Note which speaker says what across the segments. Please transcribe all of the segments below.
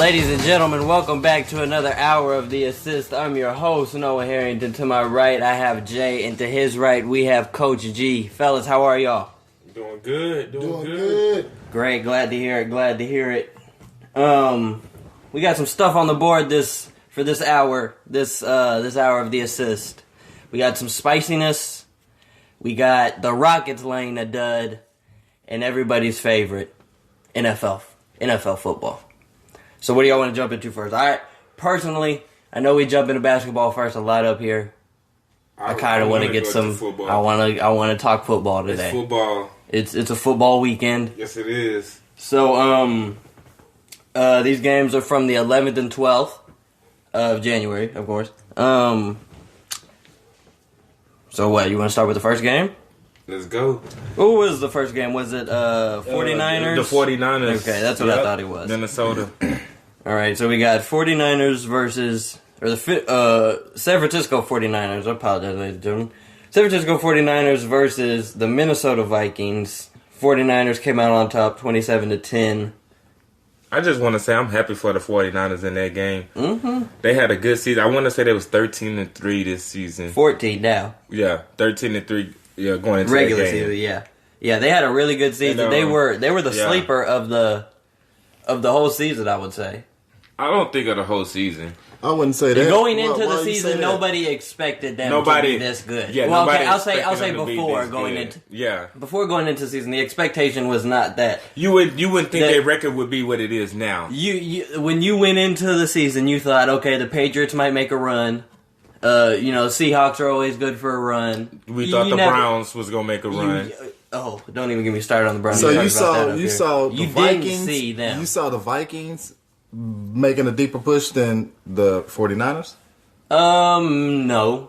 Speaker 1: Ladies and gentlemen, welcome back to another hour of The Assist. I'm your host, Noah Harrington. To my right, I have Jay, and to his right, we have Coach G. Fellas, how are y'all?
Speaker 2: Doing good.
Speaker 1: Great, glad to hear it. We got some stuff on the board for this hour of The Assist. We got some spiciness. We got the Rockets laying a dud, and everybody's favorite, NFL football. So what do y'all want to jump into first? Personally, I know we jump into basketball first a lot up here. I kind of want to get some. I want to talk football today.
Speaker 2: It's football.
Speaker 1: It's a football weekend.
Speaker 2: Yes, it is.
Speaker 1: So these games are from the 11th and 12th of January, of course. So what? You want to start with the first game?
Speaker 2: Let's go.
Speaker 1: Who was the first game? Was it 49ers?
Speaker 2: The 49ers.
Speaker 1: Okay, that's what I thought it was.
Speaker 2: Minnesota.
Speaker 1: All right, so we got 49ers versus San Francisco 49ers. I apologize, ladies and gentlemen. San Francisco 49ers versus the Minnesota Vikings. 49ers came out on top 27-10.
Speaker 2: I just want to say I'm happy for the 49ers in that game.
Speaker 1: Mm-hmm.
Speaker 2: They had a good season. I want to say they was 13-3 this season.
Speaker 1: 14 now.
Speaker 2: Yeah, 13-3. Yeah, going into
Speaker 1: regular
Speaker 2: that game.
Speaker 1: season. Yeah. They had a really good season.
Speaker 2: And,
Speaker 1: they were the sleeper of the whole season, I would say.
Speaker 2: I don't think of the whole season.
Speaker 3: I wouldn't say that.
Speaker 1: Going into the season, nobody expected them to be this good.
Speaker 2: Yeah,
Speaker 1: well,
Speaker 2: okay,
Speaker 1: I'll say before going into the season, the expectation was not that.
Speaker 2: You wouldn't think their record would be what it is now.
Speaker 1: When you went into the season, you thought, okay, the Patriots might make a run. Seahawks are always good for a run.
Speaker 2: We thought the Browns was gonna make a run.
Speaker 1: Don't even get me started on the Browns.
Speaker 3: So you saw the Vikings.
Speaker 1: Didn't see them.
Speaker 3: You saw the Vikings making a deeper push than the 49ers?
Speaker 1: No.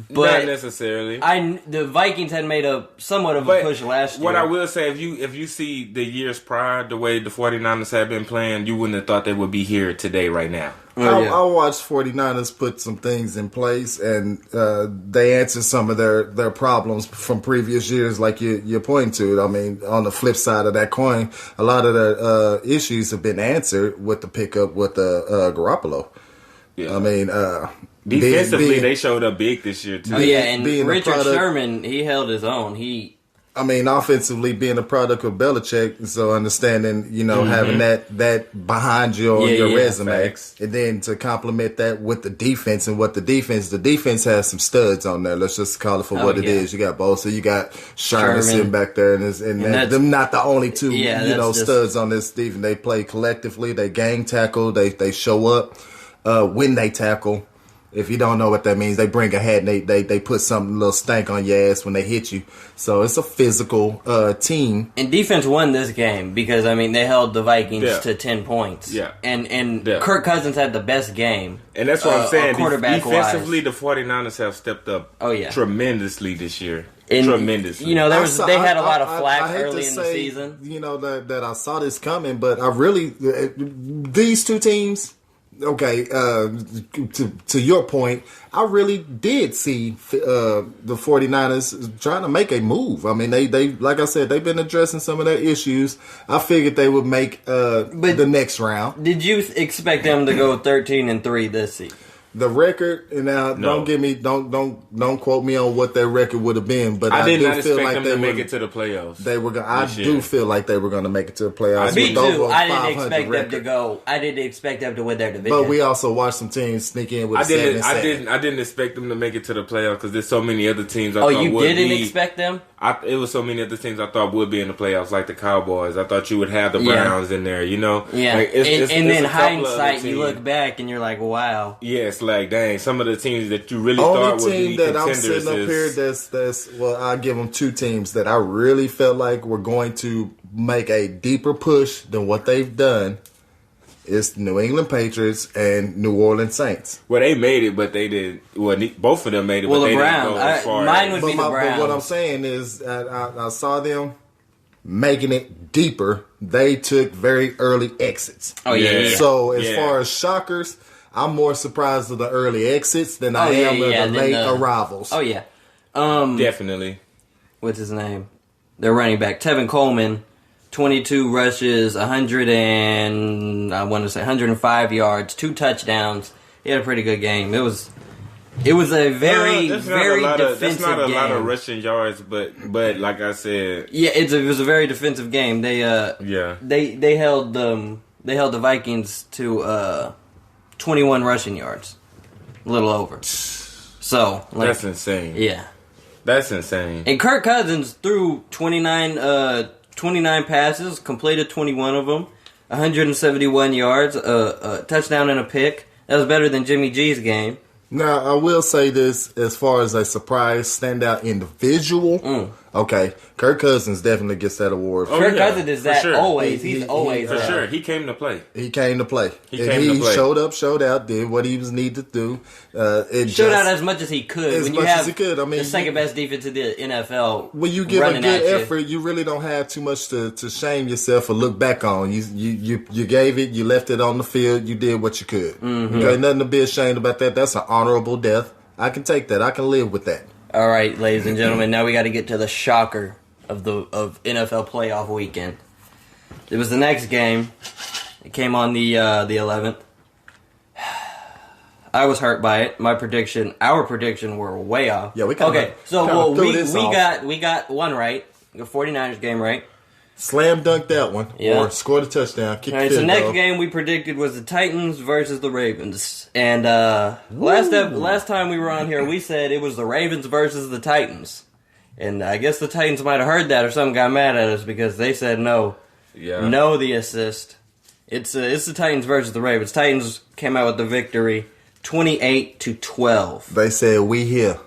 Speaker 1: But
Speaker 2: not necessarily.
Speaker 1: The Vikings had made somewhat of a push last year.
Speaker 2: What I will say, if you see the years prior, the way the 49ers have been playing, you wouldn't have thought they would be here today right now.
Speaker 3: I watched 49ers put some things in place, and they answered some of their problems from previous years, like you're pointing to. I mean, on the flip side of that coin, a lot of their issues have been answered with the pickup with Garoppolo.
Speaker 2: Yeah.
Speaker 3: I mean,
Speaker 2: defensively, they showed up big this year, too.
Speaker 1: Oh, yeah, and Richard Sherman, he held his own.
Speaker 3: Offensively, being a product of Belichick, so understanding, having that behind you on your resume,
Speaker 2: facts.
Speaker 3: And then to complement that with the defense and the defense has some studs on there. Let's just call it for what it is. You got Bosa, you got Sherman sitting back there, and them not the only two, studs on this defense. They play collectively, they gang tackle, they show up when they tackle. If you don't know what that means, they bring a hat and they put a little stank on your ass when they hit you. So it's a physical team.
Speaker 1: And defense won this game because, they held the Vikings to 10 points.
Speaker 2: Yeah.
Speaker 1: And Kirk Cousins had the best game.
Speaker 2: And that's what I'm saying.
Speaker 1: Defensively,
Speaker 2: the 49ers have stepped up tremendously this year. Tremendously.
Speaker 1: They had a lot of flack early in the season.
Speaker 3: That I saw this coming, but I really, these two teams... Okay, to your point, I really did see the 49ers trying to make a move. I mean, they like I said, they've been addressing some of their issues. I figured they would make the next round.
Speaker 1: Did you expect them to go 13-3 this season?
Speaker 3: The record, and now don't quote me on what their record would have been, but
Speaker 2: I did not expect them to make it to the playoffs.
Speaker 3: They were. I do feel like they were going to make it to the playoffs.
Speaker 1: Me too. I didn't expect them to go. I didn't expect them to win their division.
Speaker 3: But we also watched some teams sneak in with.
Speaker 2: I didn't expect them to make it to the playoffs because there's so many other teams.
Speaker 1: You didn't expect them?
Speaker 2: It was so many other teams I thought would be in the playoffs, like the Cowboys. I thought you would have the Browns in there.
Speaker 1: Yeah. And then hindsight, you look back and you're like, wow.
Speaker 2: Yeah, it's like, dang, some of the teams that you really thought would be contenders. I'm sitting up here that's I'll give them two teams that I really felt like were going to make a deeper push than what they've done. It's New England Patriots and New Orleans Saints. Well, they made it, but they did. Well, both of them made it, but they didn't go as far.
Speaker 1: Mine would be the Browns.
Speaker 3: But what I'm saying is, I saw them making it deeper. They took very early exits.
Speaker 1: Oh yeah.
Speaker 3: So as far as shockers, I'm more surprised of the early exits than I am of the late arrivals.
Speaker 1: Oh yeah.
Speaker 2: Definitely.
Speaker 1: What's his name? Their running back, Tevin Coleman. 22 rushes, 105 yards, 2 touchdowns. He had a pretty good game. It was a very defensive game.
Speaker 4: That's not a lot of rushing yards, but like I said,
Speaker 1: yeah, it was a very defensive game. They held the Vikings to 21 rushing yards, a little over. So
Speaker 4: that's insane.
Speaker 1: Yeah,
Speaker 4: that's insane.
Speaker 1: And Kirk Cousins threw 29 passes, completed 21 of them, 171 yards, a touchdown and a pick. That was better than Jimmy G's game.
Speaker 2: Now, I will say this as far as a surprise standout individual. Okay, Kirk Cousins definitely gets that award.
Speaker 1: Kirk Cousins is that sure. Always. He's always
Speaker 4: for sure. He came to play.
Speaker 2: He showed up, showed out, did what he was needed to do.
Speaker 1: Showed out as much as he could.
Speaker 2: As much as he could. I mean,
Speaker 1: the second best defense in the NFL.
Speaker 2: When you give a good effort, you really don't have too much to shame yourself or look back on. You gave it. You left it on the field. You did what you could. Mm-hmm. Okay, nothing to be ashamed about that. That's an honorable death. I can take that. I can live with that.
Speaker 1: All right, ladies and gentlemen, now we got to get to the shocker of NFL playoff weekend. It was the next game. It came on the 11th. I was hurt by it. Our prediction were way off.
Speaker 2: Yeah, we
Speaker 1: we got one right. The 49ers game right.
Speaker 2: Slam dunked that one.
Speaker 1: Yeah.
Speaker 2: Or scored a touchdown.
Speaker 1: All right, so the next game we predicted was the Titans versus the Ravens. And last time we were on here, we said it was the Ravens versus the Titans. And I guess the Titans might have heard that or something got mad at us because they said no.
Speaker 4: Yeah.
Speaker 1: No, the assist. It's the Titans versus the Ravens. Titans came out with the victory 28-12.
Speaker 2: They said we here.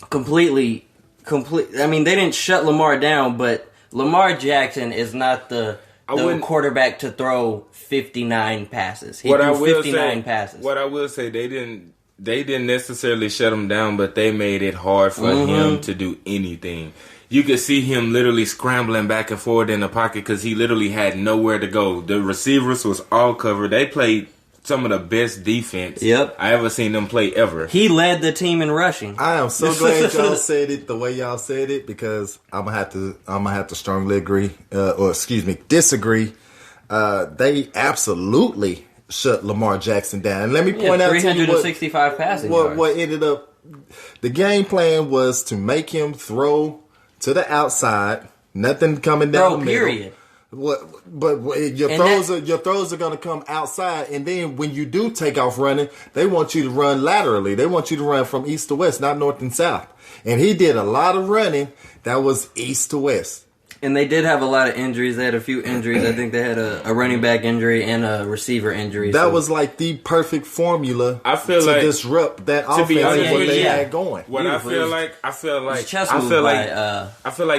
Speaker 1: Complete. I mean, they didn't shut Lamar down, but Lamar Jackson is not the quarterback to throw 59 passes. He threw 59 passes.
Speaker 4: What I will say, they didn't necessarily shut him down, but they made it hard for him to do anything. You could see him literally scrambling back and forth in the pocket because he literally had nowhere to go. The receivers was all covered. They played some of the best defense I ever seen them play ever.
Speaker 1: He led the team in rushing.
Speaker 2: I am so glad y'all said it the way y'all said it because I'm gonna have to strongly disagree. They absolutely shut Lamar Jackson down. And let me point out
Speaker 1: 365 passing yards.
Speaker 2: What ended up, the game plan was to make him throw to the outside, nothing coming down the middle.
Speaker 1: Period.
Speaker 2: Your throws are going to come outside, and then when you do take off running, they want you to run laterally. They want you to run from east to west, not north and south. And he did a lot of running that was east to west.
Speaker 1: And they did have a lot of injuries. They had a few injuries. I think they had a running back injury and a receiver injury.
Speaker 2: That was like the perfect formula to disrupt that offense and what they had going.
Speaker 4: I feel like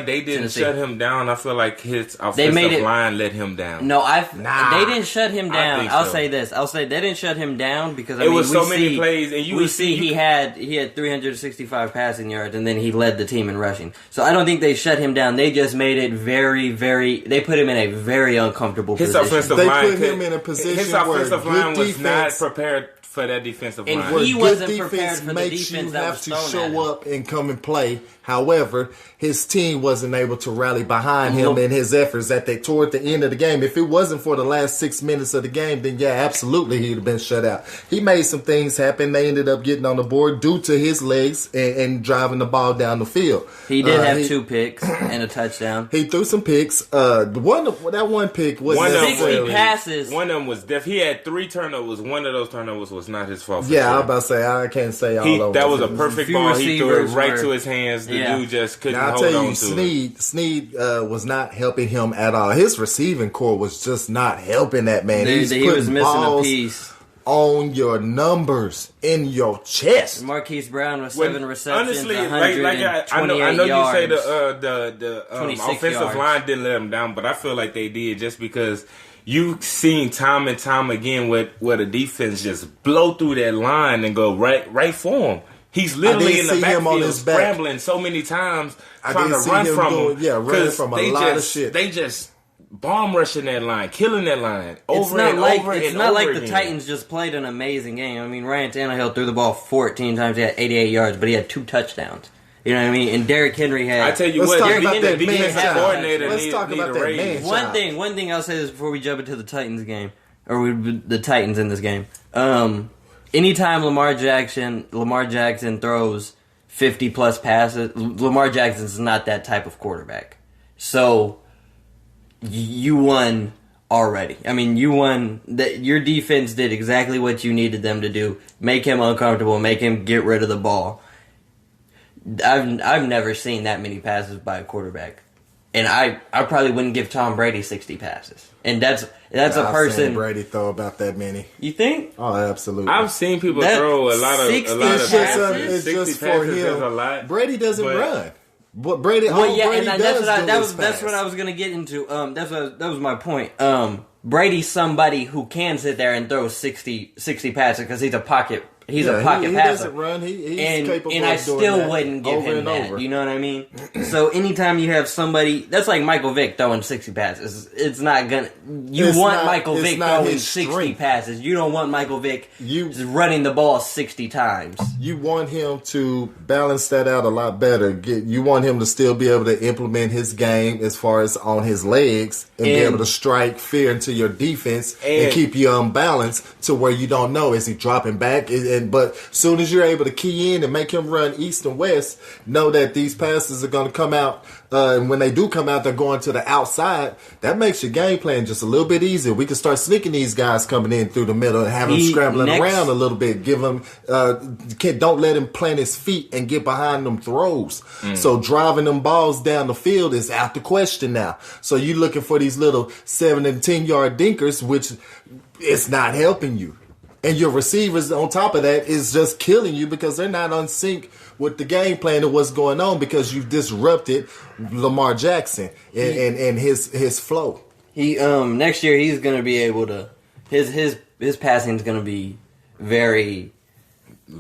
Speaker 4: they didn't shut him down. I feel like his offensive line let him down.
Speaker 1: No, they didn't shut him down. I'll say this. They didn't shut him down because
Speaker 4: many plays, and
Speaker 1: he had 365 passing yards, and then he led the team in rushing. So I don't think they shut him down. They just made it very, very. They put him in a very uncomfortable position.
Speaker 2: His offensive
Speaker 4: line was not prepared for that defensive line.
Speaker 1: And he wasn't prepared for the defense that was thrown at him.
Speaker 2: You have to show up and come and play. However, his team wasn't able to rally behind him in his efforts toward the end of the game. If it wasn't for the last 6 minutes of the game, then yeah, absolutely he'd have been shut out. He made some things happen. They ended up getting on the board due to his legs and driving the ball down the field.
Speaker 1: He did have 2 picks and a touchdown.
Speaker 2: He threw some picks. That one pick was
Speaker 1: 60 passes.
Speaker 4: One of them was he had 3 turnovers. One of those turnovers was not his fault.
Speaker 2: Yeah, I was about to say I can't say all of
Speaker 4: that was a perfect ball. He threw it right to his hands. The dude just couldn't hold on to it.
Speaker 2: Snead was not helping him at all. His receiving core was just not helping that man.
Speaker 1: He was missing a piece.
Speaker 2: On your numbers in your chest.
Speaker 1: Marquise Brown was 7 receptions,
Speaker 4: honestly,
Speaker 1: 128
Speaker 4: I know
Speaker 1: yards,
Speaker 4: you say the offensive
Speaker 1: yards.
Speaker 4: line didn't let him down, but I feel like they did just because you've seen time and time again where the defense just blow through that line and go right for him. He's literally in the backfield scrambling so many times trying to run from him.
Speaker 2: Running from a lot of shit.
Speaker 4: They just bomb rushing that line, killing that line
Speaker 1: It's not like the Titans just played an amazing game. I mean, Ryan Tannehill threw the ball 14 times. He had 88 yards, but he had 2 touchdowns. You know what I mean? And Derrick Henry had.
Speaker 4: I tell you
Speaker 3: let's
Speaker 4: what,
Speaker 3: talk about that
Speaker 4: defensive
Speaker 3: man
Speaker 4: coordinator
Speaker 3: let's
Speaker 4: need,
Speaker 3: talk
Speaker 4: need
Speaker 3: about
Speaker 4: a
Speaker 3: that
Speaker 4: raise.
Speaker 3: man.
Speaker 1: One thing I'll say this before we jump into the Titans game, or the Titans in this game. Anytime Lamar Jackson throws 50 plus passes, Lamar Jackson's not that type of quarterback. So you won already. I mean, you won. Your defense did exactly what you needed them to do. Make him uncomfortable. Make him get rid of the ball. I've never seen that many passes by a quarterback, and I probably wouldn't give Tom Brady 60 passes. And that's a person.
Speaker 3: Seen Brady throw about that many.
Speaker 1: You think?
Speaker 3: Oh, absolutely.
Speaker 4: I've seen people throw a lot of passes.
Speaker 3: It's just for him.
Speaker 4: A lot,
Speaker 3: Brady doesn't run. But Brady, that's
Speaker 1: what I was gonna get into. That was my point. Brady's somebody who can sit there and throw 60 passes because he's a pocket. He's a pocket passer. He doesn't
Speaker 3: run. He's
Speaker 1: and
Speaker 3: capable of doing
Speaker 1: I still
Speaker 3: that
Speaker 1: wouldn't give him that.
Speaker 3: over.
Speaker 1: You know what I mean? So anytime you have somebody that's like Michael Vick throwing 60 passes, it's not gonna. You want Michael Vick throwing 60 passes. You don't want Michael Vick just running the ball 60 times.
Speaker 3: You want him to balance that out a lot better. You want him to still be able to implement his game as far as on his legs and be able to strike fear into your defense and keep you unbalanced to where you don't know, is he dropping back? But as soon as you're able to key in and make him run east and west, know that these passes are going to come out. And when they do come out, they're going to the outside. That makes your game plan just a little bit easier. We can start sneaking these guys coming in through the middle and have them scrambling around a little bit. Give them, don't let him plant his feet and get behind them throws. So driving them balls down the field is out the question now. So you're looking for these little 7 and 10 yard dinkers, which it's not helping you. And your receivers on top of that is just killing you because they're not on sync with the game plan of what's going on because you've disrupted Lamar Jackson and his flow.
Speaker 1: He next year he's going to be able to his passing is going to be very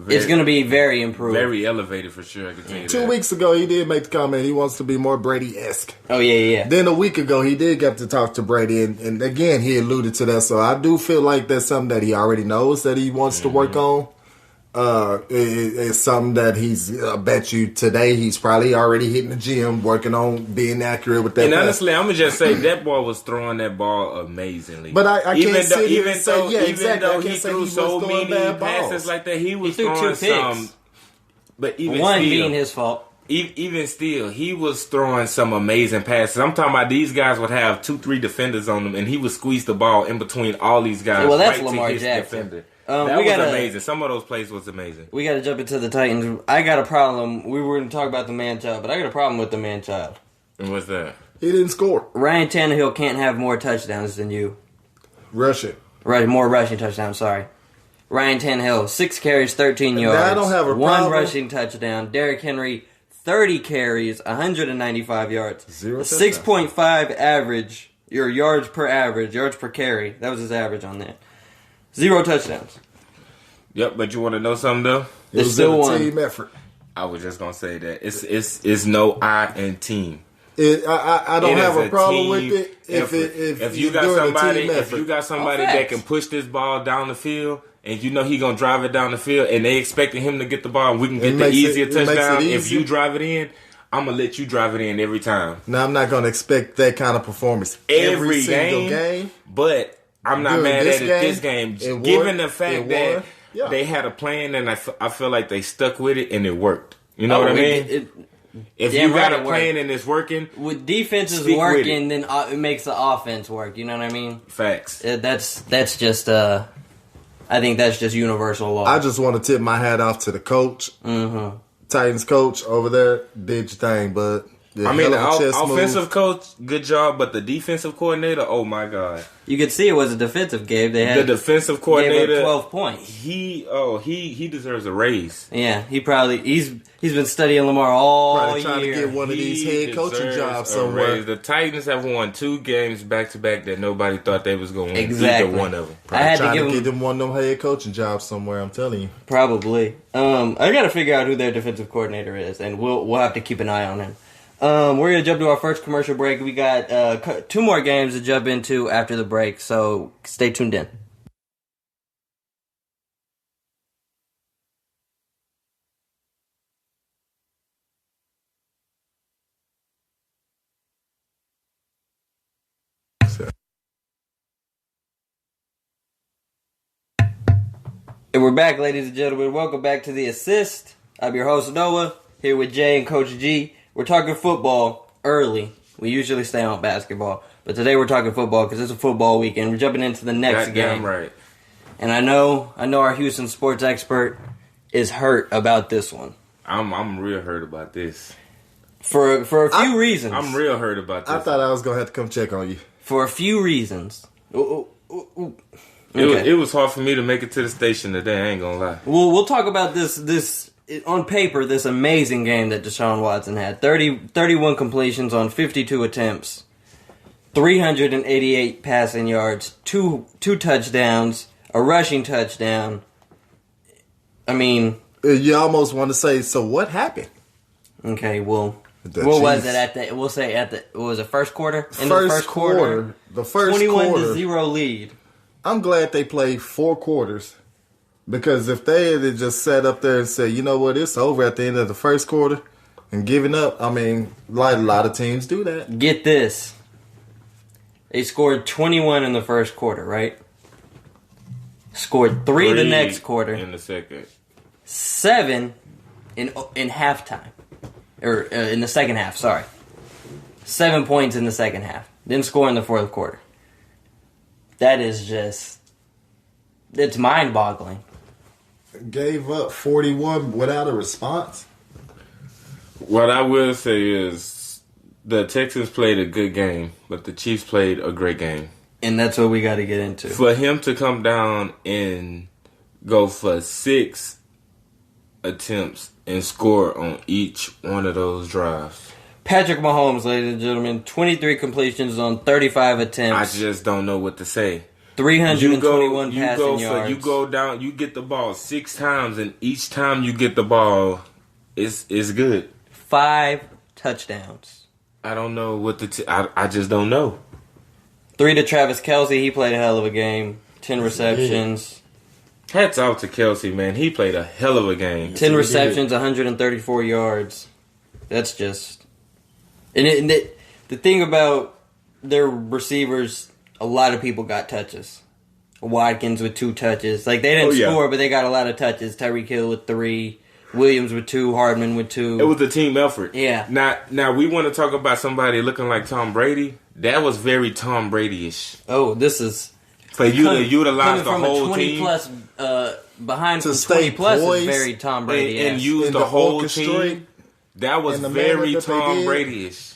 Speaker 1: it's going to be very improved.
Speaker 4: Very elevated for sure. I can tell you
Speaker 3: 2 weeks ago, he did make the comment he wants to be more Brady-esque.
Speaker 1: Oh, yeah.
Speaker 3: Then a week ago, he did get to talk to Brady, and again, he alluded to that. So I do feel like that's something that he already knows that he wants to work on. It's something that I bet you today he's probably already hitting the gym, working on being accurate with that.
Speaker 4: And honestly, I'm gonna just say that boy was throwing that ball amazingly.
Speaker 3: But I can't
Speaker 4: even though he threw so many passes like that, he was throwing some. But even
Speaker 1: one
Speaker 4: still,
Speaker 1: being his fault.
Speaker 4: Even still, he was throwing some amazing passes. I'm talking about these guys would have 2-3 defenders on them, and he would squeeze the ball in between all these guys.
Speaker 1: Well, that's Lamar Jackson.
Speaker 4: Defender. That was amazing. Some of those plays was amazing.
Speaker 1: We got to jump into the Titans. I got a problem. We were going to talk about the man-child, but I got a problem with the man-child.
Speaker 4: And what's that?
Speaker 3: He didn't score.
Speaker 1: Ryan Tannehill can't have more touchdowns than you.
Speaker 3: Rushing.
Speaker 1: Right, more rushing touchdowns, sorry. Ryan Tannehill, 6 carries, 13 yards.
Speaker 3: I don't have a problem.
Speaker 1: 1 rushing touchdown. Derrick Henry, 30 carries, 195 yards. 6.5 average, your yards per carry. That was his average on that. 0 touchdowns.
Speaker 4: Yep, but you want to know something though?
Speaker 3: It was still a team effort.
Speaker 4: I was just gonna say that it's no I in team.
Speaker 3: I don't have a problem with it if
Speaker 4: you got somebody that can push this ball down the field and you know he gonna drive it down the field and they expecting him to get the ball and we can get the easier touchdown. If you drive it in, I'm gonna let you drive it in every time.
Speaker 3: Now I'm not gonna expect that kind of performance every single game,
Speaker 4: but I'm not mad at it this game. Given the fact that they had a plan and I feel like they stuck with it and it worked. You know what I mean? If you got a plan and it's working,
Speaker 1: with defenses working, then it makes the offense work. You know what I mean?
Speaker 4: Facts.
Speaker 1: That's just I think that's just universal law.
Speaker 3: I just want to tip my hat off to the coach, Titans coach over there. Did your thing, but.
Speaker 4: I mean, the offensive coach, good job, but the defensive coordinator, oh my God!
Speaker 1: You could see it was a defensive game. They had
Speaker 4: the defensive coordinator,
Speaker 1: gave up 12 points.
Speaker 4: He deserves a raise.
Speaker 1: Yeah, he's been studying Lamar all year.
Speaker 3: Trying to get one of these head coaching jobs somewhere.
Speaker 4: The Titans have won 2 games back to back that nobody thought they was going to win.
Speaker 1: Exactly.
Speaker 4: Either one of them.
Speaker 3: Probably I had to get them one of them head coaching jobs somewhere. I'm telling you.
Speaker 1: Probably. I got to figure out who their defensive coordinator is, and we'll have to keep an eye on him. We're going to jump to our first commercial break. We got 2 more games to jump into after the break, so stay tuned in. And we're back, ladies and gentlemen. Welcome back to The Assist. I'm your host, Noah, here with Jay and Coach G. We're talking football early. We usually stay on basketball. But today we're talking football because it's a football weekend. We're jumping into the next game.
Speaker 4: Goddamn right.
Speaker 1: And I know our Houston sports expert is hurt about this one.
Speaker 4: I'm real hurt about this.
Speaker 1: For a few reasons.
Speaker 4: I'm real hurt about this.
Speaker 2: I thought I was going to have to come check on you.
Speaker 1: For a few reasons.
Speaker 4: Okay. It was hard for me to make it to the station today, I ain't gonna lie.
Speaker 1: Well, we'll talk about this on paper, this amazing game that Deshaun Watson had. 31 completions on 52 attempts, 388 passing yards, two touchdowns, a rushing touchdown. I mean...
Speaker 2: You almost want to say, so what happened?
Speaker 1: Okay, well... What was it we'll say what was it, first quarter?
Speaker 2: The first quarter.
Speaker 1: 21-0 lead.
Speaker 2: I'm glad they played 4 quarters. Because if they had just sat up there and said, you know what, it's over at the end of the first quarter and given up, I mean, like a lot of teams do that.
Speaker 1: Get this. They scored 21 in the first quarter, right? Scored 3 the next quarter.
Speaker 4: In the second.
Speaker 1: 7 in halftime. Or in the second half, sorry. 7 points in the second half. Didn't score in the fourth quarter. That is just... It's mind-boggling.
Speaker 2: Gave up 41 without a response?
Speaker 4: What I will say is the Texans played a good game, but the Chiefs played a great game.
Speaker 1: And that's what we got to get into.
Speaker 4: For him to come down and go for 6 attempts and score on each one of those drives.
Speaker 1: Patrick Mahomes, ladies and gentlemen, 23 completions on 35 attempts.
Speaker 4: I just don't know what to say.
Speaker 1: 321 passing yards.
Speaker 4: You go down, you get the ball 6 times, and each time you get the ball, it's good.
Speaker 1: 5 touchdowns.
Speaker 4: I don't know what I just don't know.
Speaker 1: 3 to Travis Kelce. He played a hell of a game. 10 receptions.
Speaker 4: Hats off to Kelce, man. He played a hell of a game.
Speaker 1: 10 receptions, 134 yards. That's just... And the thing about their receivers, a lot of people got touches. Watkins with 2 touches. Like, they didn't score, but they got a lot of touches. Tyreek Hill with 3. Williams with 2. Hardman with 2.
Speaker 4: It was a team effort.
Speaker 1: Yeah.
Speaker 4: Now we want to talk about somebody looking like Tom Brady. That was very Tom Brady-ish.
Speaker 1: Oh, this is...
Speaker 4: For you to utilize the whole
Speaker 1: from a 20
Speaker 4: team.
Speaker 1: Plus, behind
Speaker 2: to
Speaker 1: from 20 plus
Speaker 2: poised
Speaker 1: is very Tom Brady.
Speaker 4: And use the whole team. That was very Tom Brady-ish.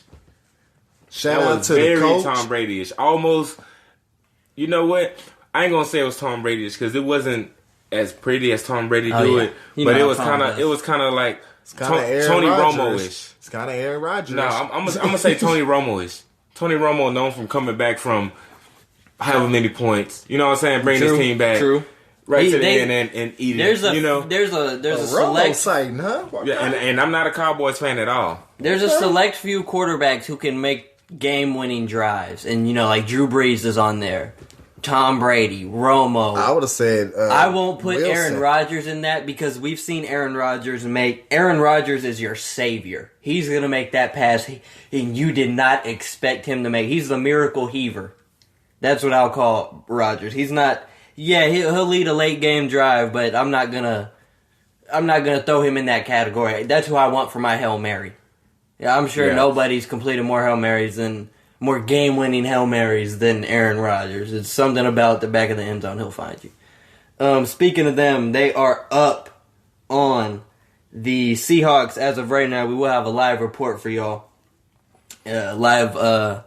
Speaker 2: Shout out to the coach.
Speaker 4: Very Tom Brady-ish. Almost, you know what? I ain't going to say it was Tom Brady-ish because it wasn't as pretty as Tom Brady do it. But it was kind of like Tony Romo-ish.
Speaker 2: It's kind of Aaron Rodgers.
Speaker 4: No, I'm going to say Tony Romo-ish. Tony Romo known from coming back from however many points. You know what I'm saying? Bring his team back.
Speaker 1: True.
Speaker 4: Right to the end and eat it.
Speaker 1: There's a select
Speaker 2: sighting, huh?
Speaker 4: Yeah, and I'm not a Cowboys fan at all.
Speaker 1: There's a select few quarterbacks who can make game-winning drives, and like Drew Brees is on there, Tom Brady, Romo.
Speaker 2: I would have said
Speaker 1: I won't put
Speaker 2: Wilson.
Speaker 1: Aaron Rodgers in that because we've seen Aaron Rodgers Aaron Rodgers is your savior. He's gonna make that pass, and you did not expect him to make. He's the miracle heaver. That's what I'll call Rodgers. He's not. Yeah, he'll lead a late game drive, but I'm not gonna throw him in that category. That's who I want for my Hail Mary. Yeah, I'm sure nobody's completed more game-winning Hail Marys than Aaron Rodgers. It's something about the back of the end zone. He'll find you. Speaking of them, they are up on the Seahawks as of right now. We will have a live report for y'all. Score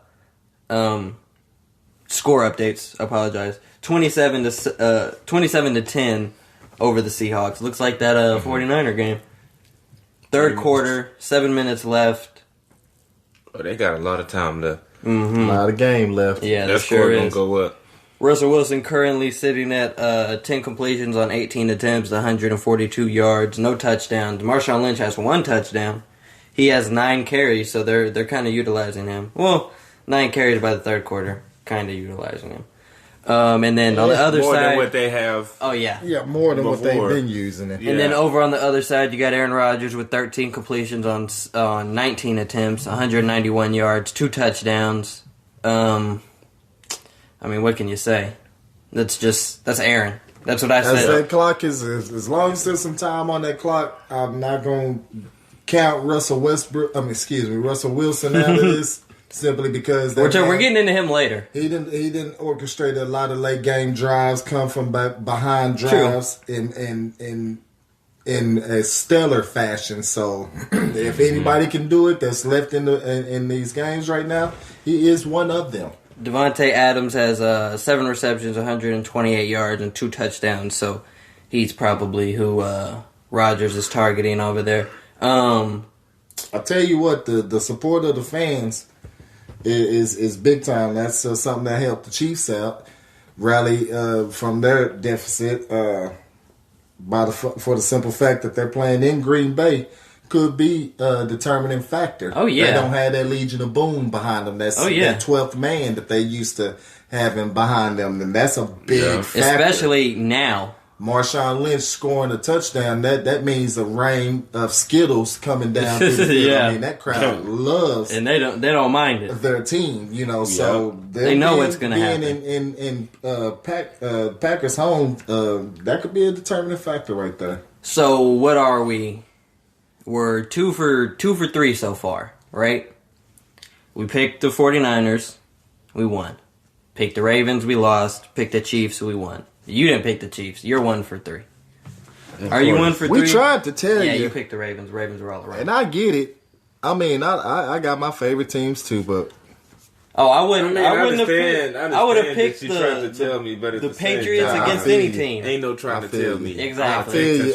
Speaker 1: updates. I apologize. 27 to 10 over the Seahawks. Looks like that 49er game. Third quarter, 7 minutes left.
Speaker 4: Oh, they got a lot of time left.
Speaker 2: Mm-hmm. A lot of game left.
Speaker 1: Yeah,
Speaker 4: that score gonna go up.
Speaker 1: Russell Wilson currently sitting at 10 completions on 18 attempts, 142 yards, no touchdowns. Marshawn Lynch has 1 touchdown. He has 9 carries, so they're kind of utilizing him. Well, 9 carries by the third quarter, kind of utilizing him. And then on the other
Speaker 4: more
Speaker 1: side,
Speaker 4: than what they have.
Speaker 1: Oh yeah,
Speaker 2: more than what they've been using it.
Speaker 1: Yeah. And then over on the other side, you got Aaron Rodgers with 13 completions on 19 attempts, 191 yards, 2 touchdowns. I mean, what can you say? That's Aaron. That's what I said.
Speaker 2: As that clock is, as long as there's some time on that clock, I'm not going to count Russell Wilson out of this simply because
Speaker 1: we're getting into him later.
Speaker 2: He didn't orchestrate a lot of late game drives, come from behind drives in a stellar fashion. So if anybody can do it, that's left in these games right now, he is one of them.
Speaker 1: Devontae Adams has 7 receptions, 128 yards, and 2 touchdowns. So he's probably who Rodgers is targeting over there.
Speaker 2: I'll tell you what, the support of the fans is big time. That's something that helped the Chiefs out, rally from their deficit for the simple fact that they're playing in Green Bay. Could be a determining factor.
Speaker 1: Oh, yeah.
Speaker 2: They don't have that Legion of Boom behind them. That's that 12th man that they used to having behind them. And that's a big factor.
Speaker 1: Especially now.
Speaker 2: Marshawn Lynch scoring a touchdown, that means a rain of Skittles coming down through the field. I mean, that crowd loves
Speaker 1: and they don't mind it.
Speaker 2: Their team, so
Speaker 1: they know what's going to happen.
Speaker 2: In Packers home, that could be a determining factor right there.
Speaker 1: So what are we? We're 2 for 3 so far, right? We picked the 49ers, we won. Picked the Ravens, we lost. Picked the Chiefs, we won. You didn't pick the Chiefs. You're 1 for 3. Are you 1 for 3?
Speaker 2: We tried to tell you.
Speaker 1: Yeah, you picked the Ravens. Ravens were all around.
Speaker 2: And I get it. I mean, I got my favorite teams too, but
Speaker 1: I wouldn't have picked. I would have picked
Speaker 4: the
Speaker 1: Patriots against any team.
Speaker 4: Ain't no trying to tell me.
Speaker 1: Exactly.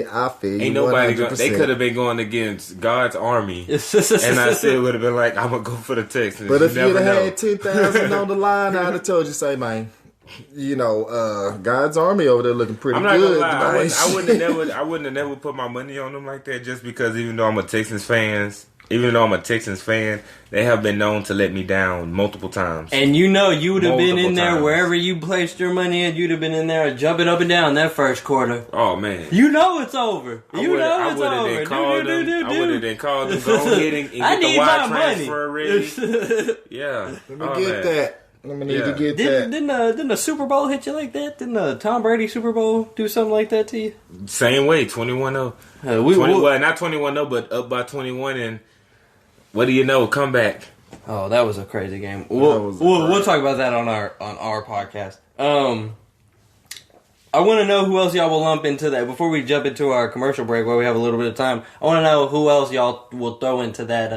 Speaker 2: I feel you.
Speaker 4: Ain't nobody they could have been going against God's army, and I still would have been like, I'm gonna go for the Texans.
Speaker 2: But if you'd have had 10,000 on the line, I'd have told you, say, man, God's army over there looking pretty good. I'm not gonna lie.
Speaker 4: I wouldn't have never put my money on them like that, just because even though I'm a Texans fan, they have been known to let me down multiple times.
Speaker 1: And you would have been in there wherever you placed your money in. You'd have been in there jumping up and down that first quarter.
Speaker 4: Oh, man.
Speaker 1: You know it's over.
Speaker 4: I would have then called them. Go ahead and get the wire transfer ready. Yeah.
Speaker 2: Let me get that. I'm going to need to get that.
Speaker 1: Didn't the Super Bowl hit you like that? Didn't the Tom Brady Super Bowl do something like that to you?
Speaker 4: Same way, 21-0. Not 21-0, but up by 21, and what do you know? Come back.
Speaker 1: Oh, that was a crazy game. We'll talk about that on our podcast. I want to know who else y'all will lump into that before we jump into our commercial break where we have a little bit of time. I want to know who else y'all will throw into that.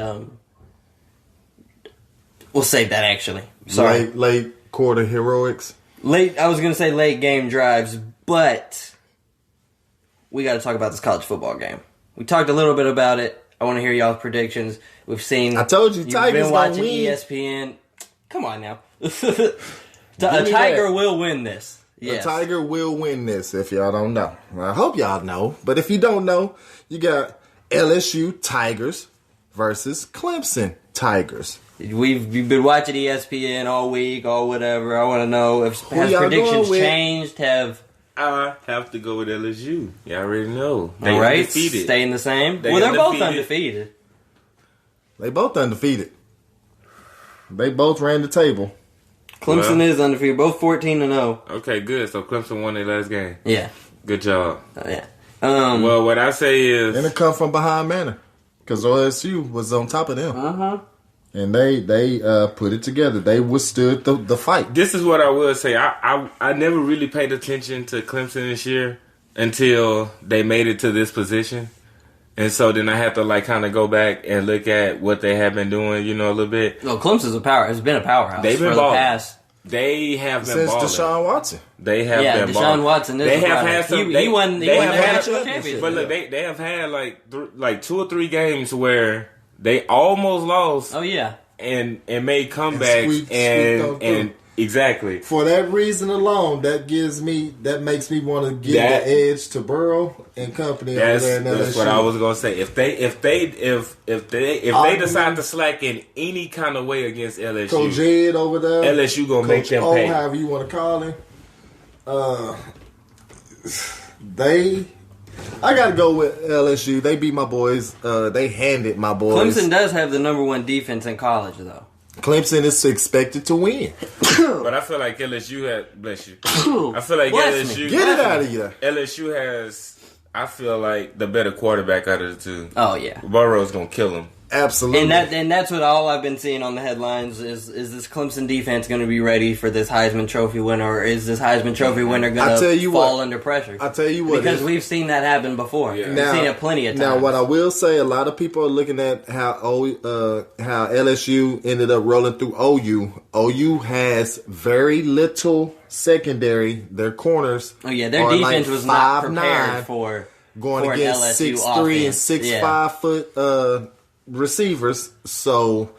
Speaker 1: We'll save that actually. Sorry,
Speaker 2: late quarter heroics.
Speaker 1: I was gonna say late game drives, but we got to talk about this college football game. We talked a little bit about it. I want to hear y'all's predictions. We've seen.
Speaker 2: I told you, Tigers
Speaker 1: been watching
Speaker 2: win.
Speaker 1: ESPN. Come on now, a Tiger will win this. Yes.
Speaker 2: A Tiger will win this. If y'all don't know, I hope y'all know. But if you don't know, you got LSU Tigers versus Clemson Tigers.
Speaker 1: We've been watching ESPN all week, or whatever. I want to know if has predictions changed.
Speaker 4: I have to go with LSU. You already know.
Speaker 1: They all right, undefeated. Staying the same. They're both undefeated.
Speaker 2: They both undefeated. They both ran the table.
Speaker 1: Clemson is undefeated. Both 14-0.
Speaker 4: Okay, good. So Clemson won their last game.
Speaker 1: Yeah.
Speaker 4: Good job.
Speaker 1: Yeah.
Speaker 4: Well, what I say is,
Speaker 2: and it come from behind manner because OSU was on top of them. And they put it together. They withstood the fight.
Speaker 4: This is what I will say. I never really paid attention to Clemson this year until they made it to this position. And so then I have to kind of go back and look at what they have been doing, a little bit.
Speaker 1: No, Clemson's has been a powerhouse.
Speaker 4: They've been
Speaker 1: balling.
Speaker 4: They have been balling.
Speaker 2: Since Deshaun Watson.
Speaker 4: They have been balling.
Speaker 1: Deshaun Watson is
Speaker 4: they have had some.
Speaker 1: He won the national championship.
Speaker 4: But look, they have had like 2 or 3 games where they almost lost.
Speaker 1: Oh yeah,
Speaker 4: and made comebacks and exactly
Speaker 2: for that reason alone. That makes me want to give the edge to Burrow and company over there in LSU.
Speaker 4: That's what I was gonna say. If they decide to slack in any kind of way against LSU,
Speaker 2: Coach Ed over there,
Speaker 4: LSU gonna make them pay.
Speaker 2: However you want to call him, I gotta go with LSU. They beat my boys. They handed my boys.
Speaker 1: Clemson does have the number 1 defense in college, though.
Speaker 2: Clemson is expected to win.
Speaker 4: But I feel like LSU had... Bless you. I feel like LSU...
Speaker 2: Get it out of here.
Speaker 4: LSU has... I feel like the better quarterback out of the two.
Speaker 1: Oh, yeah.
Speaker 4: Burrow's going to kill him.
Speaker 2: Absolutely.
Speaker 1: And that's what all I've been seeing on the headlines is this Clemson defense going to be ready for this Heisman Trophy winner, or is this Heisman Trophy winner going to fall under pressure?
Speaker 2: I'll tell you what.
Speaker 1: Because we've seen that happen before. Yeah. We've seen it plenty of times.
Speaker 2: Now, what I will say, a lot of people are looking at how LSU ended up rolling through OU. OU has very little secondary. Their corners.
Speaker 1: Oh, yeah. Their defense was not prepared for
Speaker 2: going against 6'3" and 6'5" foot receivers. So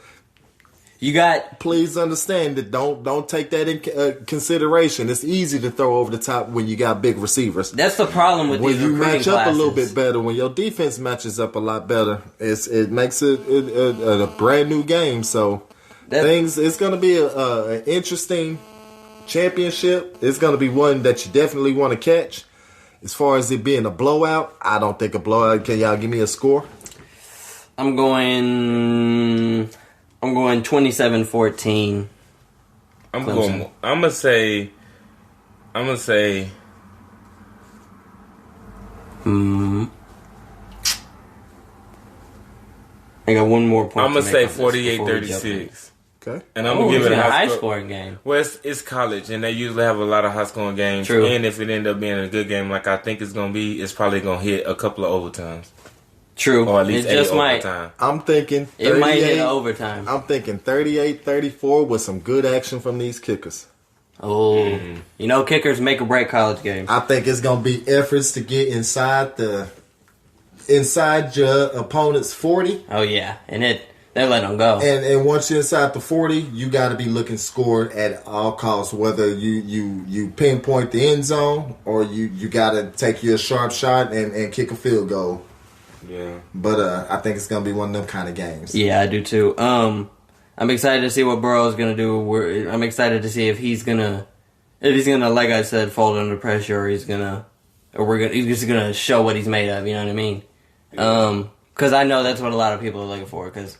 Speaker 1: you got,
Speaker 2: please understand that don't take that in consideration. It's easy to throw over the top when you got big receivers.
Speaker 1: That's the problem with
Speaker 2: when
Speaker 1: these
Speaker 2: you match up
Speaker 1: classes.
Speaker 2: A little bit better. When your defense matches up a lot better, it makes it a brand new game. So it's going to be an interesting championship. It's going to be one that you definitely want to catch. As far as it being a blowout, I don't think a blowout. Can y'all give me a score?
Speaker 1: I'm going 27-14.
Speaker 4: I'm gonna say I
Speaker 1: got one more point.
Speaker 4: I'm gonna say 48-36.
Speaker 2: Okay.
Speaker 4: And I'm gonna give it a
Speaker 1: high scoring game.
Speaker 4: Well, it's college, and they usually have a lot of high scoring games.
Speaker 1: True.
Speaker 4: And if it end up being a good game, like I think it's gonna be, it's probably gonna hit a couple of overtimes.
Speaker 1: True.
Speaker 4: Or at least
Speaker 1: it just might.
Speaker 4: overtime.
Speaker 2: I'm thinking 38,
Speaker 1: it might hit overtime.
Speaker 2: I'm thinking 38-34 with some good action from these kickers.
Speaker 1: Oh, you know, kickers make or break college games.
Speaker 2: I think it's gonna be efforts to get inside your opponent's 40.
Speaker 1: Oh yeah, and they're letting them go.
Speaker 2: And once you're inside the 40, you got to be looking scored at all costs. Whether you pinpoint the end zone or you got to take your sharp shot and kick a field goal.
Speaker 4: Yeah.
Speaker 2: But I think it's gonna be one of them kind of games.
Speaker 1: Yeah, I do too. I'm excited to see what Burrow's gonna do. I'm excited to see if he's gonna, like I said, fold under pressure, or he's just gonna show what he's made of. You know what I mean?
Speaker 4: Yeah.
Speaker 1: Because I know that's what a lot of people are looking for. Because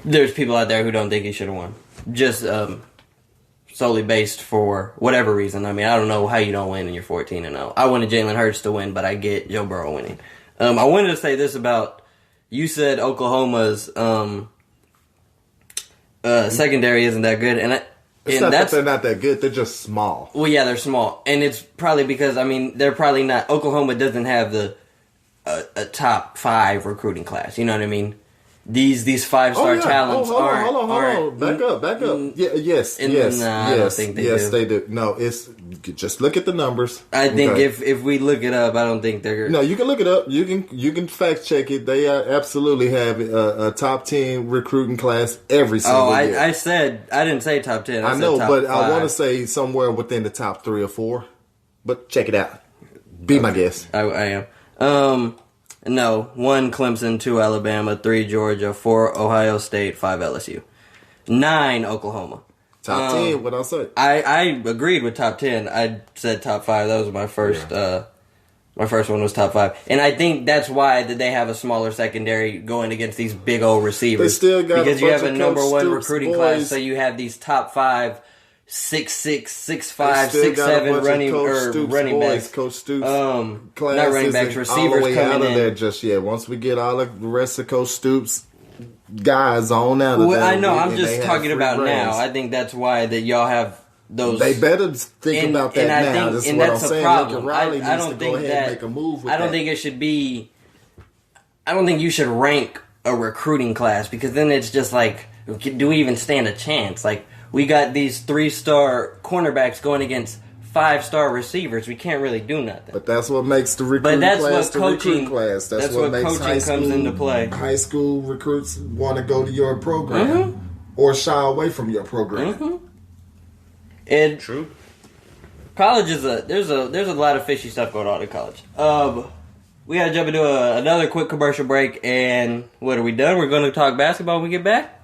Speaker 1: there's people out there who don't think he should have won, just solely based for whatever reason. I mean, I don't know how you don't win and you're 14-0. I wanted Jalen Hurts to win, but I get Joe Burrow winning. I wanted to say this about, you said Oklahoma's secondary isn't that good, and
Speaker 2: it's not that they're not that good. They're just small.
Speaker 1: Well, yeah, they're small, and it's probably because they're probably not. Oklahoma doesn't have a top 5 recruiting class. You know what I mean? These 5-star talents aren't.
Speaker 2: Hold on. Back up. Yeah, yes.
Speaker 1: I don't think they do.
Speaker 2: They do. No, it's just look at the numbers.
Speaker 1: I think if we look it up, I don't think they're.
Speaker 2: No, you can look it up. You can fact check it. They absolutely have a top 10 recruiting class every single year.
Speaker 1: I didn't say top 10.
Speaker 2: I know, but
Speaker 1: 5.
Speaker 2: I want to say somewhere within the top 3 or 4. But check it out. Be my guest.
Speaker 1: I am. No, 1 Clemson, 2 Alabama, 3 Georgia, 4 Ohio State, 5 LSU, 9 Oklahoma.
Speaker 2: Top 10, what I said.
Speaker 1: I agreed with top 10. I said top 5. That was my first. My first one was top 5, and I think that's why that they have a smaller secondary going against these big old receivers.
Speaker 2: They still got
Speaker 1: because you have a number 1
Speaker 2: Stoops
Speaker 1: recruiting
Speaker 2: boys.
Speaker 1: class, so you have these top 5. 6'6", 6'5", 6'7" running backs.
Speaker 2: Coach Stoops,
Speaker 1: not running backs, receivers coming
Speaker 2: out of
Speaker 1: in.
Speaker 2: there just yet. Once we get all the rest of Coach Stoops guys on out of there.
Speaker 1: I know. I'm just talking about now. I think that's why that y'all have those.
Speaker 2: They better think about that now. That's what I'm saying.
Speaker 1: Problem.
Speaker 2: Riley
Speaker 1: I
Speaker 2: needs
Speaker 1: don't
Speaker 2: to
Speaker 1: think
Speaker 2: go ahead and make a move with
Speaker 1: I don't think it should be. I don't think you should rank a recruiting class, because then it's just like, do we even stand a chance? Like, we got these 3-star cornerbacks going against 5-star receivers. We can't really do nothing.
Speaker 2: But that's what makes the recruiting class the recruiting class.
Speaker 1: That's what makes coaching comes into play.
Speaker 2: High school recruits want to go to your program or shy away from your program.
Speaker 1: And
Speaker 4: true.
Speaker 1: College is there's a lot of fishy stuff going on in college. We gotta jump into another quick commercial break, and what are we done? We're gonna talk basketball when we get back.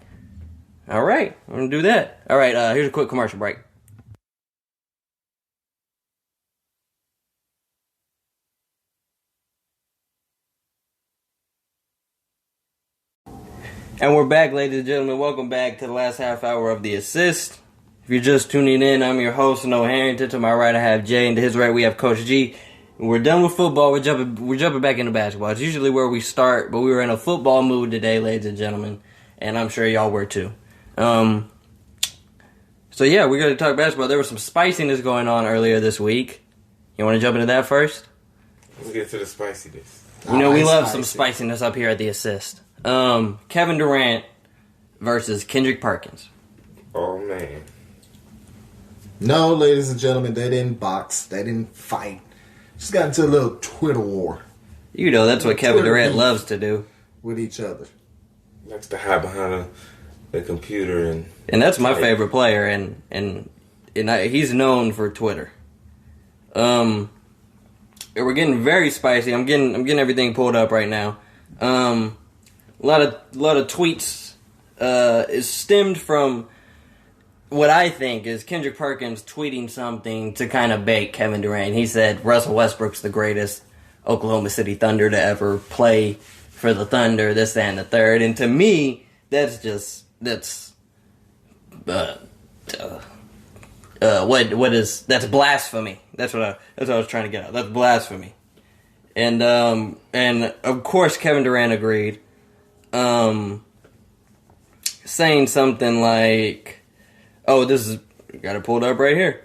Speaker 1: All right, we're going to do that. All right, here's a quick commercial break. And we're back, ladies and gentlemen. Welcome back to the last half hour of The Assist. If you're just tuning in, I'm your host, Noah Harrington. To my right, I have Jay, and to his right, we have Coach G. We're done with football. We're jumping back into basketball. It's usually where we start, but we were in a football mood today, ladies and gentlemen, and I'm sure y'all were too. So yeah, we're going to talk basketball. There was some spiciness going on earlier this week. You want to jump into that first?
Speaker 4: Let's get to the spiciness.
Speaker 1: You know, we love some spiciness up here at The Assist. Kevin Durant versus Kendrick Perkins.
Speaker 4: Oh, man.
Speaker 2: No, ladies and gentlemen, they didn't box. They didn't fight. Just got into a little Twitter war.
Speaker 1: You know, that's what Kevin Durant loves to do.
Speaker 2: With each other.
Speaker 4: Likes to hide behind the computer.
Speaker 1: And that's my favorite player, and he's known for Twitter. We're getting very spicy. I'm getting everything pulled up right now. A lot of tweets is stemmed from what I think is Kendrick Perkins tweeting something to kind of bait Kevin Durant. He said Russell Westbrook's the greatest Oklahoma City Thunder to ever play for the Thunder, this, that, and the third. And to me, that's blasphemy. That's what I was trying to get at. That's blasphemy. And of course Kevin Durant agreed. Saying something like, got it pulled up right here.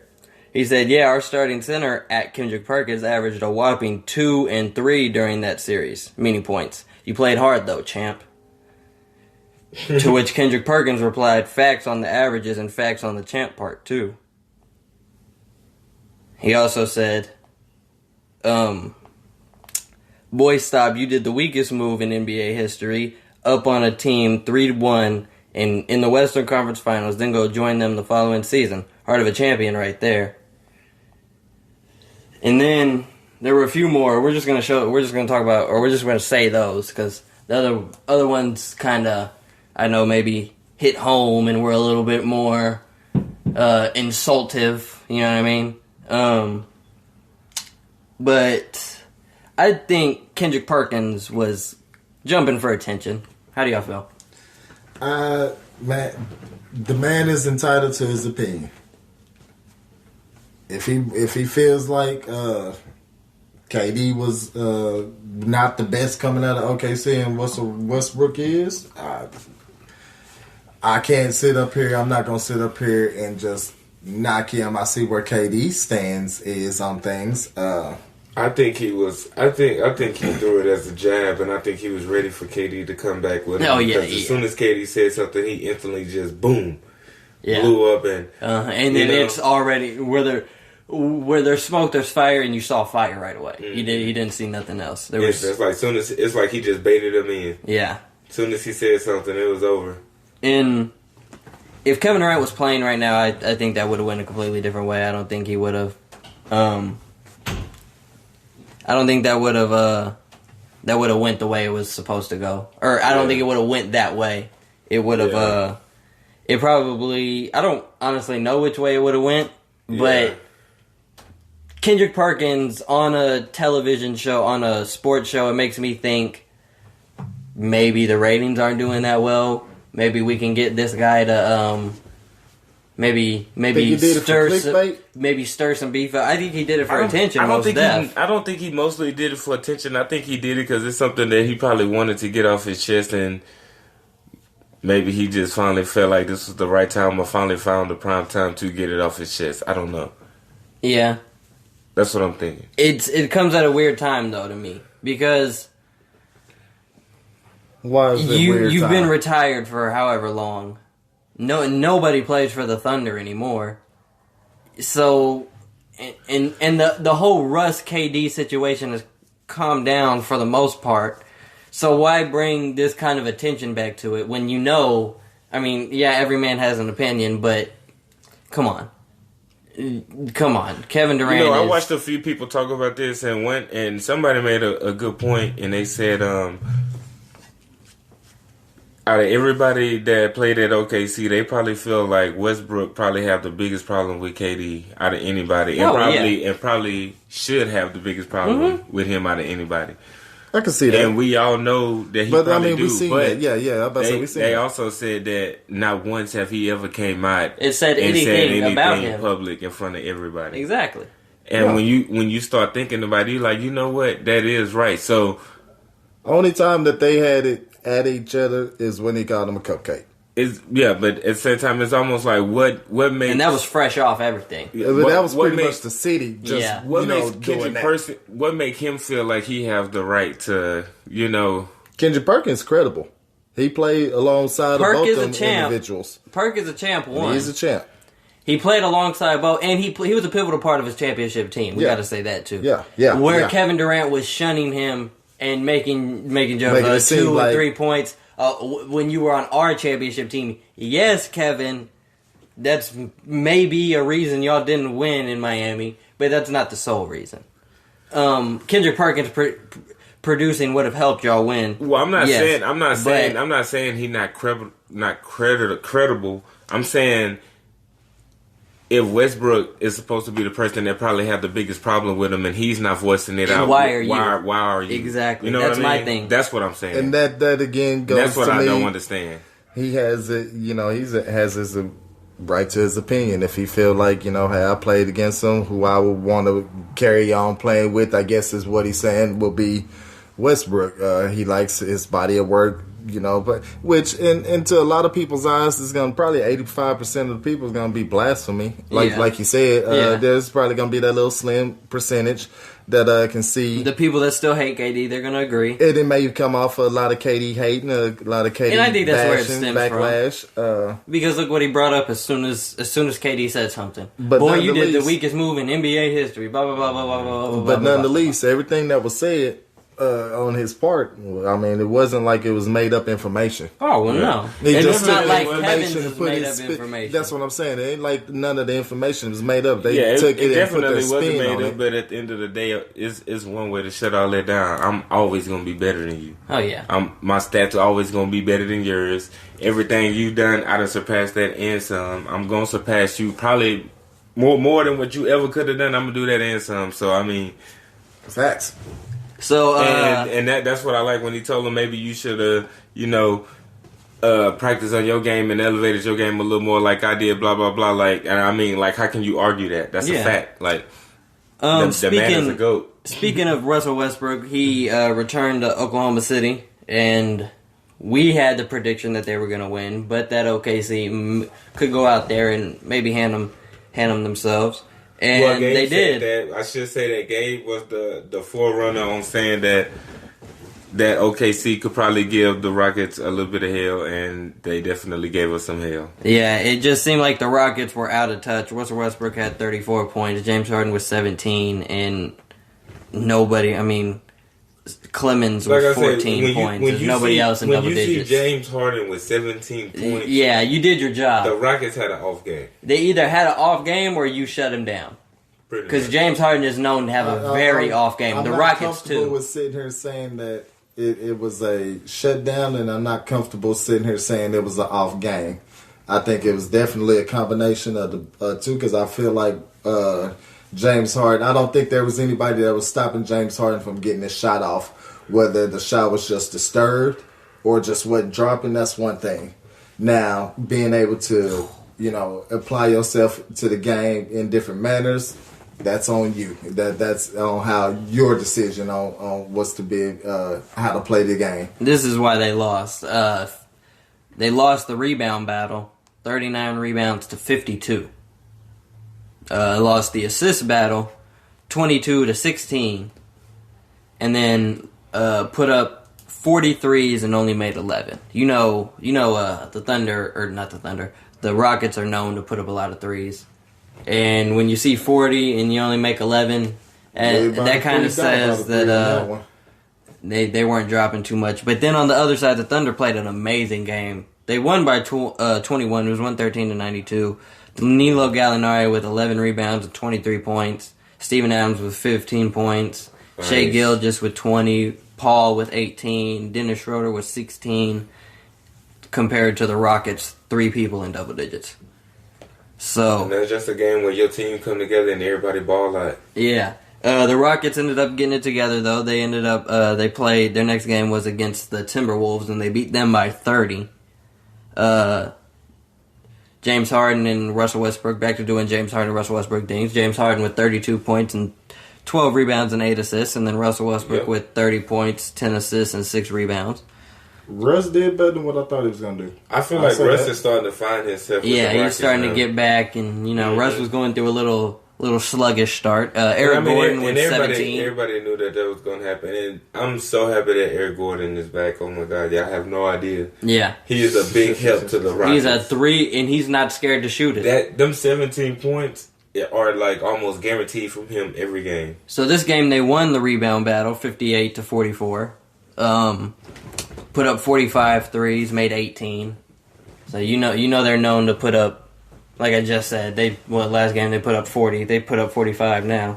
Speaker 1: He said, yeah, our starting center at Kendrick Perkins averaged a whopping 2 and 3 during that series, meaning points. You played hard though, champ. To which Kendrick Perkins replied, facts on the averages and facts on the champ part too. He also said, boys, stop, you did the weakest move in NBA history, up on a team 3-1 in the Western Conference Finals, then go join them the following season. Heart of a champion right there. And then there were a few more. We're just going to say those, because the other ones kind of, I know, maybe hit home and were a little bit more insultive, you know what I mean? But I think Kendrick Perkins was jumping for attention. How do y'all feel?
Speaker 2: Man, the man is entitled to his opinion. If he feels like KD was not the best coming out of OKC and Westbrook is, I can't sit up here. I'm not gonna sit up here and just knock him. I see where KD stands is on things.
Speaker 4: I think he threw it as a jab, and I think he was ready for KD to come back with him.
Speaker 1: Oh, yeah,
Speaker 4: because as soon as KD said something, he instantly just boom, blew up, and
Speaker 1: then it's already where there's smoke, there's fire, and you saw fire right away. Mm-hmm. He didn't see nothing else.
Speaker 4: It's like he just baited him in.
Speaker 1: Yeah.
Speaker 4: As soon as he said something, it was over.
Speaker 1: And if Kevin Durant was playing right now, I think that would have went a completely different way. I don't think he would have. I don't think that would have went the way it was supposed to go. Or I don't think it would have went that way. It would have it probably, I don't honestly know which way it would have went, but Kendrick Perkins on a television show, on a sports show, it makes me think maybe the ratings aren't doing that well. Maybe we can get this guy to maybe stir some beef up. I think he did it for attention. I don't
Speaker 4: think he mostly did it for attention. I think he did it because it's something that he probably wanted to get off his chest, and maybe he just finally felt like this was the right time, or finally found the prime time to get it off his chest. I don't know.
Speaker 1: Yeah,
Speaker 4: that's what I'm thinking.
Speaker 1: It comes at a weird time though to me, because
Speaker 2: why is it weird?
Speaker 1: You've been retired for however long. Nobody plays for the Thunder anymore. So, and the whole Russ KD situation has calmed down for the most part. So why bring this kind of attention back to it when every man has an opinion, but come on. Kevin Durant.
Speaker 4: I watched a few people talk about this and somebody made a good point, and they said, out of everybody that played at OKC, they probably feel like Westbrook probably have the biggest problem with KD out of anybody, and probably should have the biggest problem with him out of anybody.
Speaker 2: I can see that.
Speaker 4: And we all know that he probably do.
Speaker 2: We seen that. Yeah.
Speaker 4: They also said that not once have he ever came out
Speaker 1: and said anything about him
Speaker 4: in public in front of everybody.
Speaker 1: Exactly.
Speaker 4: And when you start thinking about it, you're like, you know what? That is right. So,
Speaker 2: only time that they had it at each other is when he called him a cupcake.
Speaker 4: But at the same time, it's almost like what made...
Speaker 1: And that was fresh off everything.
Speaker 2: Yeah, but that was pretty much the city. Just,
Speaker 4: what makes what make him feel like he has the right to,
Speaker 2: Kendrick Perkins credible. He played alongside of both them individuals.
Speaker 1: Perk is a champ.
Speaker 2: He's a champ.
Speaker 1: He played alongside both, and he was a pivotal part of his championship team. We got to say that too.
Speaker 2: Yeah.
Speaker 1: Where Kevin Durant was shunning him and making jokes 2 or 3 points. When you were on our championship team, yes, Kevin, that's maybe a reason y'all didn't win in Miami, but that's not the sole reason. Kendrick Perkins producing would have helped y'all win.
Speaker 4: Well, I'm not saying he's not credible. I'm saying if Westbrook is supposed to be the person that probably had the biggest problem with him, and he's not voicing it out,
Speaker 1: why are you?
Speaker 4: Why are you?
Speaker 1: Exactly.
Speaker 4: You know
Speaker 1: that's
Speaker 4: what I mean?
Speaker 1: my thing.
Speaker 4: That's what I'm saying.
Speaker 2: And that again goes.
Speaker 4: That's what
Speaker 2: to
Speaker 4: I
Speaker 2: me.
Speaker 4: don't understand.
Speaker 2: He has it. Has his right to his opinion. If he feel like hey, I played against him, who I would want to carry on playing with, I guess is what he's saying will be Westbrook. He likes his body of work. But which into a lot of people's eyes is going to probably 85% of the people is going to be blasphemy. Like you said, there's probably going to be that little slim percentage that can see
Speaker 1: the people that still hate KD. They're going to agree,
Speaker 2: and it may come off a lot of KD hating, a lot of KD.
Speaker 1: And I think that's where it stems
Speaker 2: backlash.
Speaker 1: From. Because look what he brought up as soon as KD said something.
Speaker 2: But
Speaker 1: boy, you did the weakest move in NBA history. Blah blah blah blah blah blah.
Speaker 2: But nonetheless, everything that was said. On his part, I mean, it wasn't like it was made up information.
Speaker 1: Oh, well, no. It's not like Kevin's made up information.
Speaker 2: That's what I'm saying. It ain't like none of the information was made up. They took it and put their spin on it.
Speaker 4: But at the end of the day, it's one way to shut all that down. I'm always going to be better than you.
Speaker 1: Oh, yeah.
Speaker 4: My stats are always going to be better than yours. Everything you've done, I done surpassed that and some. I'm going to surpass you probably more than what you ever could have done. I'm going to do that and some. So, I mean...
Speaker 2: Facts.
Speaker 1: So
Speaker 4: and that's what I like when he told him maybe you should practice on your game and elevated your game a little more like I did, blah blah blah. Like, and I mean, like, how can you argue that? That's a fact. Like, the man is a GOAT.
Speaker 1: Speaking of Russell Westbrook, he returned to Oklahoma City, and we had the prediction that they were going to win, but that OKC could go out there and maybe hand them themselves. And they did.
Speaker 4: I should say that Gabe was the forerunner on saying that OKC could probably give the Rockets a little bit of hell, and they definitely gave us some hell.
Speaker 1: Yeah, it just seemed like the Rockets were out of touch. Russell Westbrook had 34 points. James Harden was 17, and nobody, I mean, Clemson was 14 points. There's nobody else in double digits.
Speaker 4: When you see James Harden with 17 points...
Speaker 1: Yeah, you did your job.
Speaker 4: The Rockets had an off game.
Speaker 1: They either had an off game or you shut him down. Because James Harden is known to have a very off game. The Rockets, too.
Speaker 2: I'm not comfortable with sitting here saying that it was a shutdown, and I'm not comfortable sitting here saying it was an off game. I think it was definitely a combination of the two, because I feel like... James Harden, I don't think there was anybody that was stopping James Harden from getting his shot off. Whether the shot was just disturbed or just wasn't dropping, that's one thing. Now, being able to, apply yourself to the game in different manners, that's on you. That's on how your decision on what's to be, how to play the game.
Speaker 1: This is why they lost. They lost the rebound battle, 39 rebounds to 52. Lost the assist battle, 22-16, and then put up 43s and only made 11. The Thunder, or not the Thunder, the Rockets are known to put up a lot of threes. And when you see 40 and you only make 11, that kind of says that they weren't dropping too much. But then on the other side, the Thunder played an amazing game. They won by 21. It was 113-92. Danilo Gallinari with 11 rebounds and 23 points. Steven Adams with 15 points. Nice. Shai Gilgeous with 20. Paul with 18. Dennis Schroeder with 16. Compared to the Rockets, 3 people in double digits. So,
Speaker 4: and that's just a game where your team come together and everybody ball out.
Speaker 1: Yeah. The Rockets ended up getting it together, though. They ended up, they played, their next game was against the Timberwolves, and they beat them by 30. James Harden and Russell Westbrook, back to doing James Harden and Russell Westbrook things. James Harden with 32 points and 12 rebounds and 8 assists, and then Russell Westbrook with 30 points, 10 assists, and 6 rebounds.
Speaker 3: Russ did better than what I thought he was going to do.
Speaker 4: I feel like Russ is starting to find himself.
Speaker 1: Yeah, he's starting to get back, and, Russ was going through a little sluggish start. Eric Gordon with 17.
Speaker 4: Everybody knew that was going to happen, and I'm so happy that Eric Gordon is back. Oh my God, y'all have no idea.
Speaker 1: Yeah,
Speaker 4: he is a big help to the Rockets.
Speaker 1: He's a 3, and he's not scared to shoot it.
Speaker 4: Them 17 points are like almost guaranteed from him every game.
Speaker 1: So this game they won the rebound battle, 58-44. Put up 45 threes, made 18. So you know they're known to put up. Like I just said, last game they put up 40. They put up 45 now.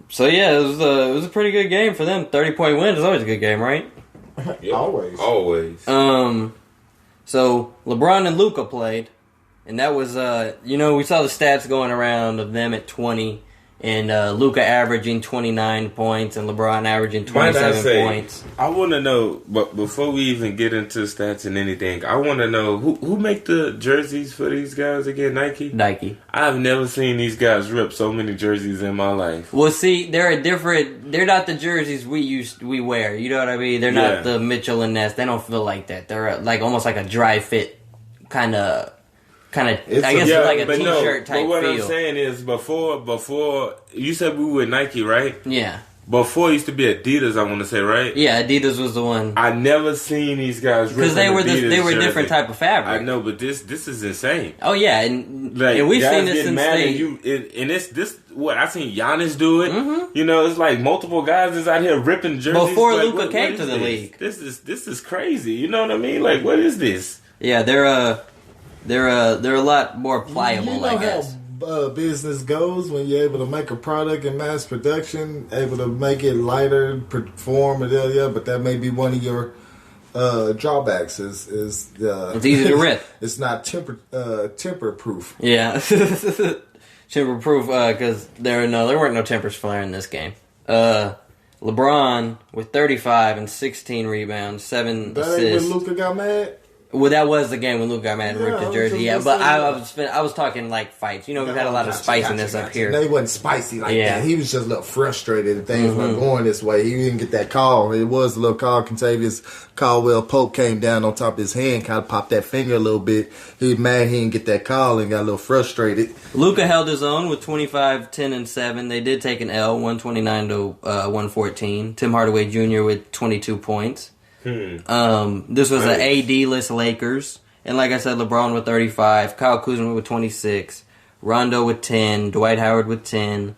Speaker 1: So yeah, it was a pretty good game for them. 30-point win is always a good game, right?
Speaker 4: Yep. Always.
Speaker 1: So LeBron and Luka played, and that was we saw the stats going around of them at 20, and Luka averaging 29 points and LeBron averaging 27 points.
Speaker 4: I want to know, but before we even get into stats and anything, I want to know who make the jerseys for these guys again? Nike. I've never seen these guys rip so many jerseys in my life.
Speaker 1: Well, see, they're not the jerseys we wear. You know what I mean? They're not the Mitchell and Ness. They don't feel like that. They're like almost like a dry fit kind of. I guess like a t-shirt type feel.
Speaker 4: But what I'm saying is, before you said we were with Nike, right?
Speaker 1: Yeah.
Speaker 4: Before it used to be Adidas, I want to say, right?
Speaker 1: Yeah, Adidas was the one.
Speaker 4: I never seen these guys
Speaker 1: because they were a different type of fabric.
Speaker 4: I know, but this is insane.
Speaker 1: Oh yeah, and we've seen this since
Speaker 4: and this what I seen Giannis do it. Mm-hmm. It's like multiple guys is out here ripping jerseys
Speaker 1: before Luka came to the league.
Speaker 4: This is crazy. You know what I mean? Like, what is this?
Speaker 1: Yeah, they're a lot more pliable, I guess.
Speaker 3: How business goes when you're able to make a product in mass production, able to make it lighter, perform, but that may be one of your drawbacks. Is
Speaker 1: it's easy to rip.
Speaker 3: It's not temper proof.
Speaker 1: Yeah, temper proof because there weren't no tempers flaring in this game. LeBron with 35 and 16 rebounds, 7 assists. That ain't when
Speaker 3: Luka got mad.
Speaker 1: Well, that was the game when Luka got mad and ripped his jersey. Yeah, but I was talking like fights. We've had a lot of spiciness up here.
Speaker 3: They wasn't spicy like that. He was just a little frustrated that things weren't going this way. He didn't get that call. It was a little call. Contavious Caldwell Pope came down on top of his hand, kind of popped that finger a little bit. He was mad he didn't get that call and got a little frustrated.
Speaker 1: Luka held his own with 25, 10, and 7. They did take an L, 129-114. Tim Hardaway Jr. with 22 points. This was an AD-less Lakers. And like I said, LeBron with 35, Kyle Kuzma with 26, Rondo with 10, Dwight Howard with 10.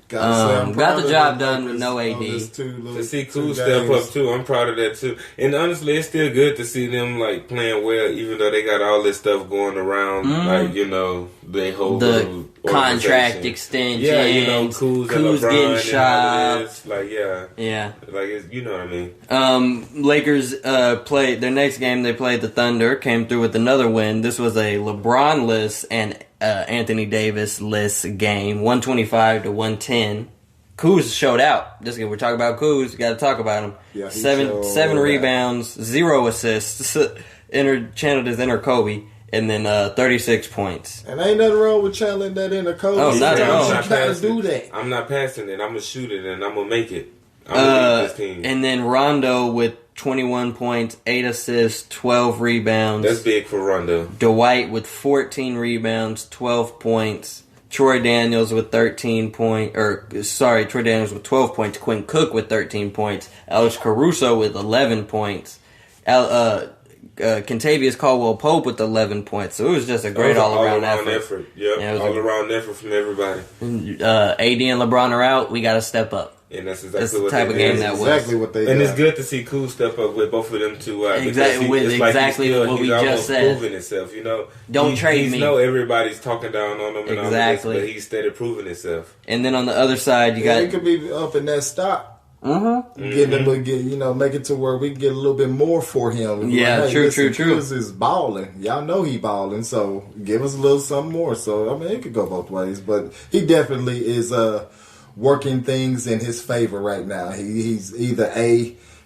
Speaker 1: Got the job done with no AD.
Speaker 4: To see Kuz step up too, I'm proud of that too. And honestly, it's still good to see them like playing well, even though they got all this stuff going around. Like they hold
Speaker 1: the contract extension.
Speaker 4: Yeah, Kuz
Speaker 1: getting shot.
Speaker 4: Like like it's, you know what I mean.
Speaker 1: Lakers played their next game. They played the Thunder. Came through with another win. This was a LeBron-less and Anthony Davis-less game, 125-110. Kuz showed out. This game we're talking about Kuz. Got to talk about him. Yeah, seven rebounds, 0 assists. Channeled his inner Kobe, and then 36 points.
Speaker 3: And ain't nothing wrong with channeling that inner Kobe.
Speaker 1: Oh, not at all.
Speaker 3: You gotta do that.
Speaker 4: I'm not passing it. I'm gonna shoot it, and I'm gonna make it. I'm gonna beat this team.
Speaker 1: And then Rondo with 21 points, 8 assists, 12 rebounds.
Speaker 4: That's big for Rondo.
Speaker 1: Dwight with 14 rebounds, 12 points. Troy Daniels with 12 points. Quinn Cook with 13 points. Alex Caruso with 11 points. Kentavious Caldwell Pope with 11 points. So it was just a great all-around effort.
Speaker 4: Yep, all-around effort from everybody.
Speaker 1: AD and LeBron are out. We got to step up.
Speaker 4: And that's exactly
Speaker 1: the type of game that was.
Speaker 3: Exactly what they did.
Speaker 4: And it's good to see Kuz step up with both of them two.
Speaker 1: Exactly what we just said.
Speaker 4: Proving himself,
Speaker 1: Don't trade me.
Speaker 4: Everybody's talking down on him, and all this, but he's steady proving himself.
Speaker 1: And then on the other side, you got.
Speaker 3: He could be up in that stock.
Speaker 2: Make it to where we can get a little bit more for him.
Speaker 1: Yeah,
Speaker 2: like,
Speaker 1: hey, true.
Speaker 2: Chris is balling. Y'all know he balling, so give us a little something more. So I mean, it could go both ways, but he definitely is working things in his favor right now. He's either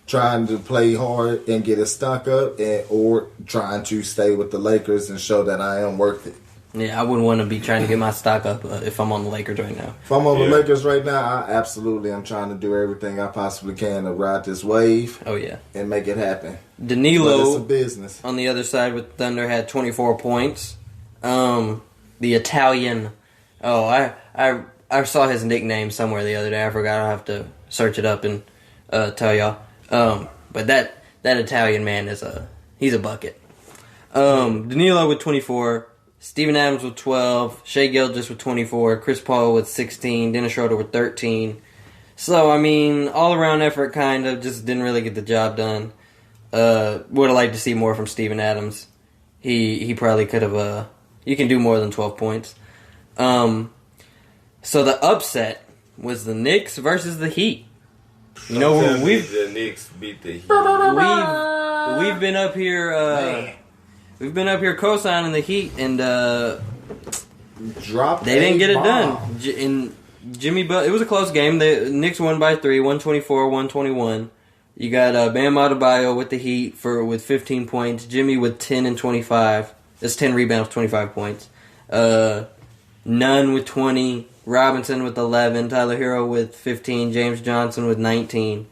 Speaker 2: trying to play hard and get his stock up, or trying to stay with the Lakers and show that I am worth it.
Speaker 1: Yeah, I wouldn't want to be trying to get my stock up if I'm on the Lakers right now.
Speaker 2: If I'm on the Lakers right now, I absolutely am trying to do everything I possibly can to ride this wave.
Speaker 1: Oh, yeah.
Speaker 2: And make it happen.
Speaker 1: Danilo,
Speaker 2: but it's a business.
Speaker 1: On the other side with Thunder, had 24 points. The Italian, I saw his nickname somewhere the other day. I forgot. I'll have to search it up and tell y'all. But that Italian man he's a bucket. Danilo with 24. Steven Adams with 12, Shai Gilgeous with 24, Chris Paul with 16, Dennis Schroeder with 13. So, I mean, all-around effort kind of, just didn't really get the job done. Would have liked to see more from Steven Adams. He probably could have, you can do more than 12 points. So the upset was the Knicks versus the Heat.
Speaker 4: The Knicks beat the Heat.
Speaker 1: We've been up here, We've been up here co-signing the Heat, and they didn't get it done. And Jimmy Butler, it was a close game. The Knicks won by 3, 124-121. You got Bam Adebayo with the Heat with 15 points. Jimmy with 10 and 25. That's 10 rebounds, 25 points. Nunn with 20. Robinson with 11. Tyler Hero with 15. James Johnson with 19.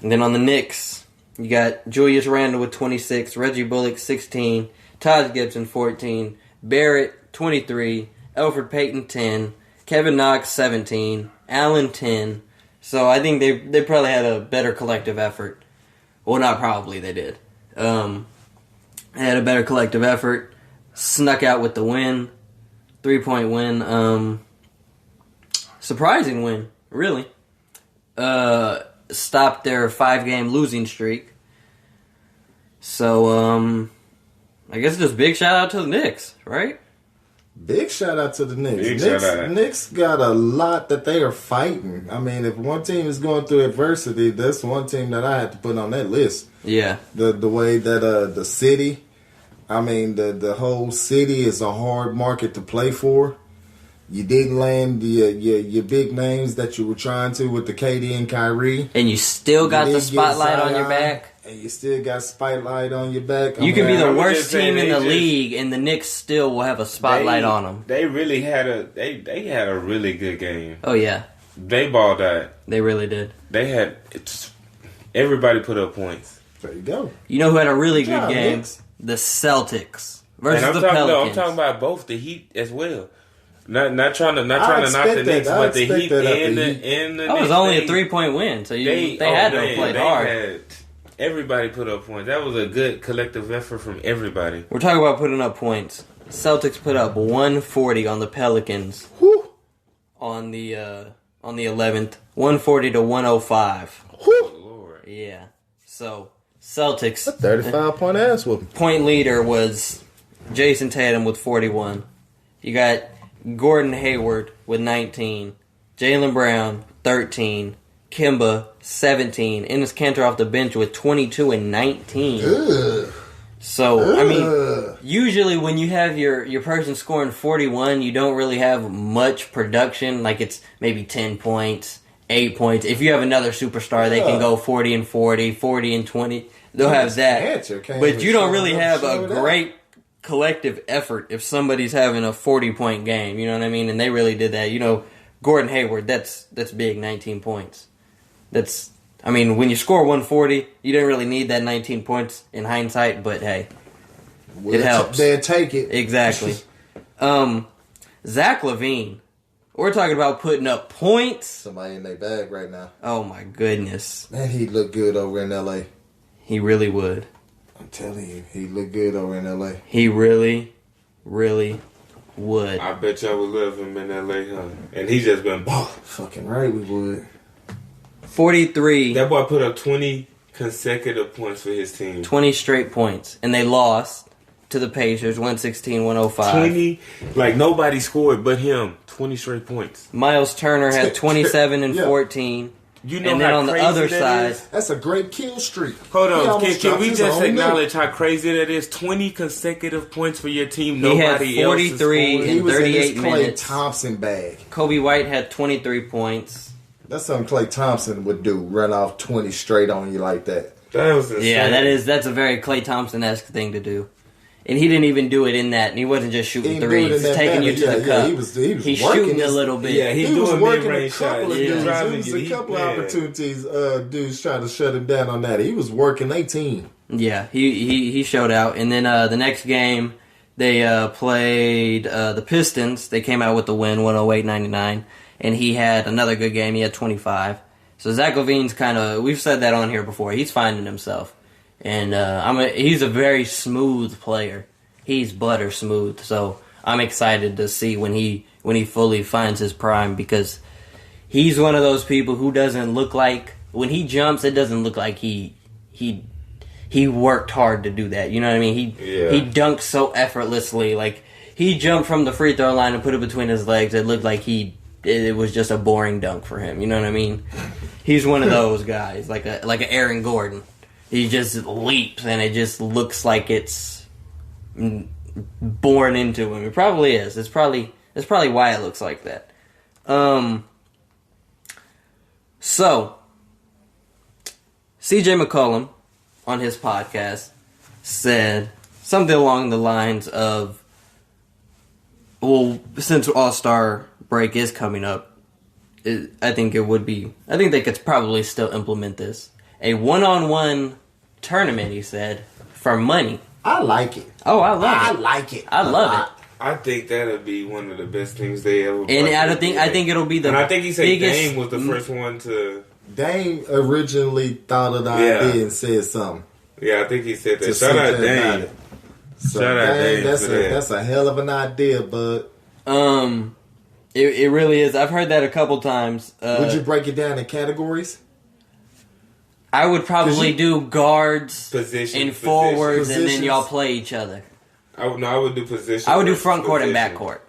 Speaker 1: And then on the Knicks, you got Julius Randle with 26, Reggie Bullock 16, Taj Gibson 14, Barrett 23, Elfrid Payton 10, Kevin Knox 17, Allen 10. So I think they probably had a better collective effort. Well, not probably, they did. They had a better collective effort. Snuck out with the win. 3-point win. Surprising win, really. Stopped their 5-game losing streak. So, I guess just big shout out to the Knicks, right?
Speaker 2: Big shout out to the Knicks. Knicks got a lot that they are fighting. I mean, if one team is going through adversity, that's one team that I had to put on that list.
Speaker 1: Yeah.
Speaker 2: The way that the city, I mean, the whole city is a hard market to play for. You didn't land your big names that you were trying to with the KD and Kyrie.
Speaker 1: And you still got the spotlight on your back.
Speaker 2: And you still got spotlight on your back.
Speaker 1: You can be the worst team in the league, and the Knicks still will have a spotlight on them.
Speaker 4: They really had they had a really good game.
Speaker 1: Oh, yeah.
Speaker 4: They balled out.
Speaker 1: They really did.
Speaker 4: They had... Everybody put up points.
Speaker 2: There you go.
Speaker 1: You know who had a really good game? Knicks. The Celtics versus the Pelicans.
Speaker 4: I'm talking about both the Heat as well. Not trying to knock the Knicks, but the Heat and the
Speaker 1: That was only a 3-point win, so they had to have played hard.
Speaker 4: Everybody put up points. That was a good collective effort from everybody.
Speaker 1: We're talking about putting up points. Celtics put up 140 on the Pelicans.
Speaker 2: Whew.
Speaker 1: On the 11th, 140 to 105.
Speaker 2: Whew.
Speaker 4: Lord.
Speaker 1: Yeah. So Celtics.
Speaker 2: A 35-point ass whooping.
Speaker 1: Point leader was Jason Tatum with 41. You got Gordon Hayward with 19, Jaylen Brown 13, Kemba 17, Enes Kanter off the bench with 22 and 19.
Speaker 2: Ugh.
Speaker 1: So, I mean, usually when you have your person scoring 41, you don't really have much production. Like, it's maybe 10 points, 8 points. If you have another superstar, they can go 40 and 40, 40 and 20. They'll have that. But you don't really have a great collective effort if somebody's having a 40-point game, you know what I mean? And they really did that. You know, Gordon Hayward, that's big, 19 points. I mean, when you score 140, you didn't really need that 19 points in hindsight, but hey, it helps.
Speaker 2: They'll take it.
Speaker 1: Exactly. Zach Lavine, we're talking about putting up points.
Speaker 2: Somebody in their bag right now.
Speaker 1: Oh my goodness.
Speaker 2: Man, he'd look good over in LA.
Speaker 1: He really would.
Speaker 2: I'm telling you, he looked good over in LA.
Speaker 1: He really, really would.
Speaker 4: I bet y'all would love him in LA, huh? And he's just been balling.
Speaker 2: Fucking right, we would.
Speaker 1: 43.
Speaker 4: That boy put up 20 consecutive points for his team.
Speaker 1: 20 straight points. And they lost to the Pacers, 116-105.
Speaker 4: 20, like nobody scored but him. 20 straight points.
Speaker 1: Miles Turner had 27 and 14.
Speaker 4: You know,
Speaker 1: and then on the other side,
Speaker 2: that's a great kill streak.
Speaker 4: Hold on, can we just acknowledge how crazy that is? 20 consecutive points for your team. Nobody
Speaker 1: he had 43 in 38 minutes.
Speaker 2: Klay Thompson bag.
Speaker 1: Kobe White had 23 points.
Speaker 2: That's something Klay Thompson would do. Run off 20 straight on you like that.
Speaker 4: That was insane.
Speaker 1: Yeah, that's a very Klay Thompson-esque thing to do. And he didn't even do it in that. And he wasn't just shooting threes. He's taking you to the cup. He's shooting a little bit.
Speaker 2: Yeah, he was working a couple of dudes. There was a couple of opportunities. Dudes trying to shut him down on that. He was working 18.
Speaker 1: Yeah, he showed out. And then the next game, they played the Pistons. They came out with the win, 108-99. And he had another good game. He had 25. So Zach Lavine's kind of, we've said that on here before. He's finding himself. And he's a very smooth player. He's butter smooth. So I'm excited to see when he fully finds his prime, because he's one of those people who doesn't look like, when he jumps, it doesn't look like he worked hard to do that. You know what I mean? He dunks so effortlessly. Like, he jumped from the free throw line and put it between his legs. It looked like it was just a boring dunk for him. You know what I mean? He's one of those guys, like an Aaron Gordon. He just leaps, and it just looks like it's born into him. It probably is. It's probably why it looks like that. So, CJ McCollum on his podcast said something along the lines of, well, since All-Star break is coming up, I think they could probably still implement this. A one-on-one tournament, he said, for money.
Speaker 2: I like it.
Speaker 1: Oh, I love it.
Speaker 2: I like it.
Speaker 1: I love it.
Speaker 4: I think that'll be one of the best things they ever.
Speaker 1: And I think it'll be the.
Speaker 4: And I think he said
Speaker 1: biggest,
Speaker 4: Dame was the first one to.
Speaker 2: Dame originally thought of the idea and said something.
Speaker 4: Yeah, I think he said that. Shout out Dame.
Speaker 2: So shout out Dame. That's a hell of an idea, but.
Speaker 1: It really is. I've heard that a couple times.
Speaker 2: Would you break it down in categories?
Speaker 1: I would probably do guards
Speaker 4: and
Speaker 1: forwards, and then y'all play each other.
Speaker 4: I would do position.
Speaker 1: I would do front court and back court.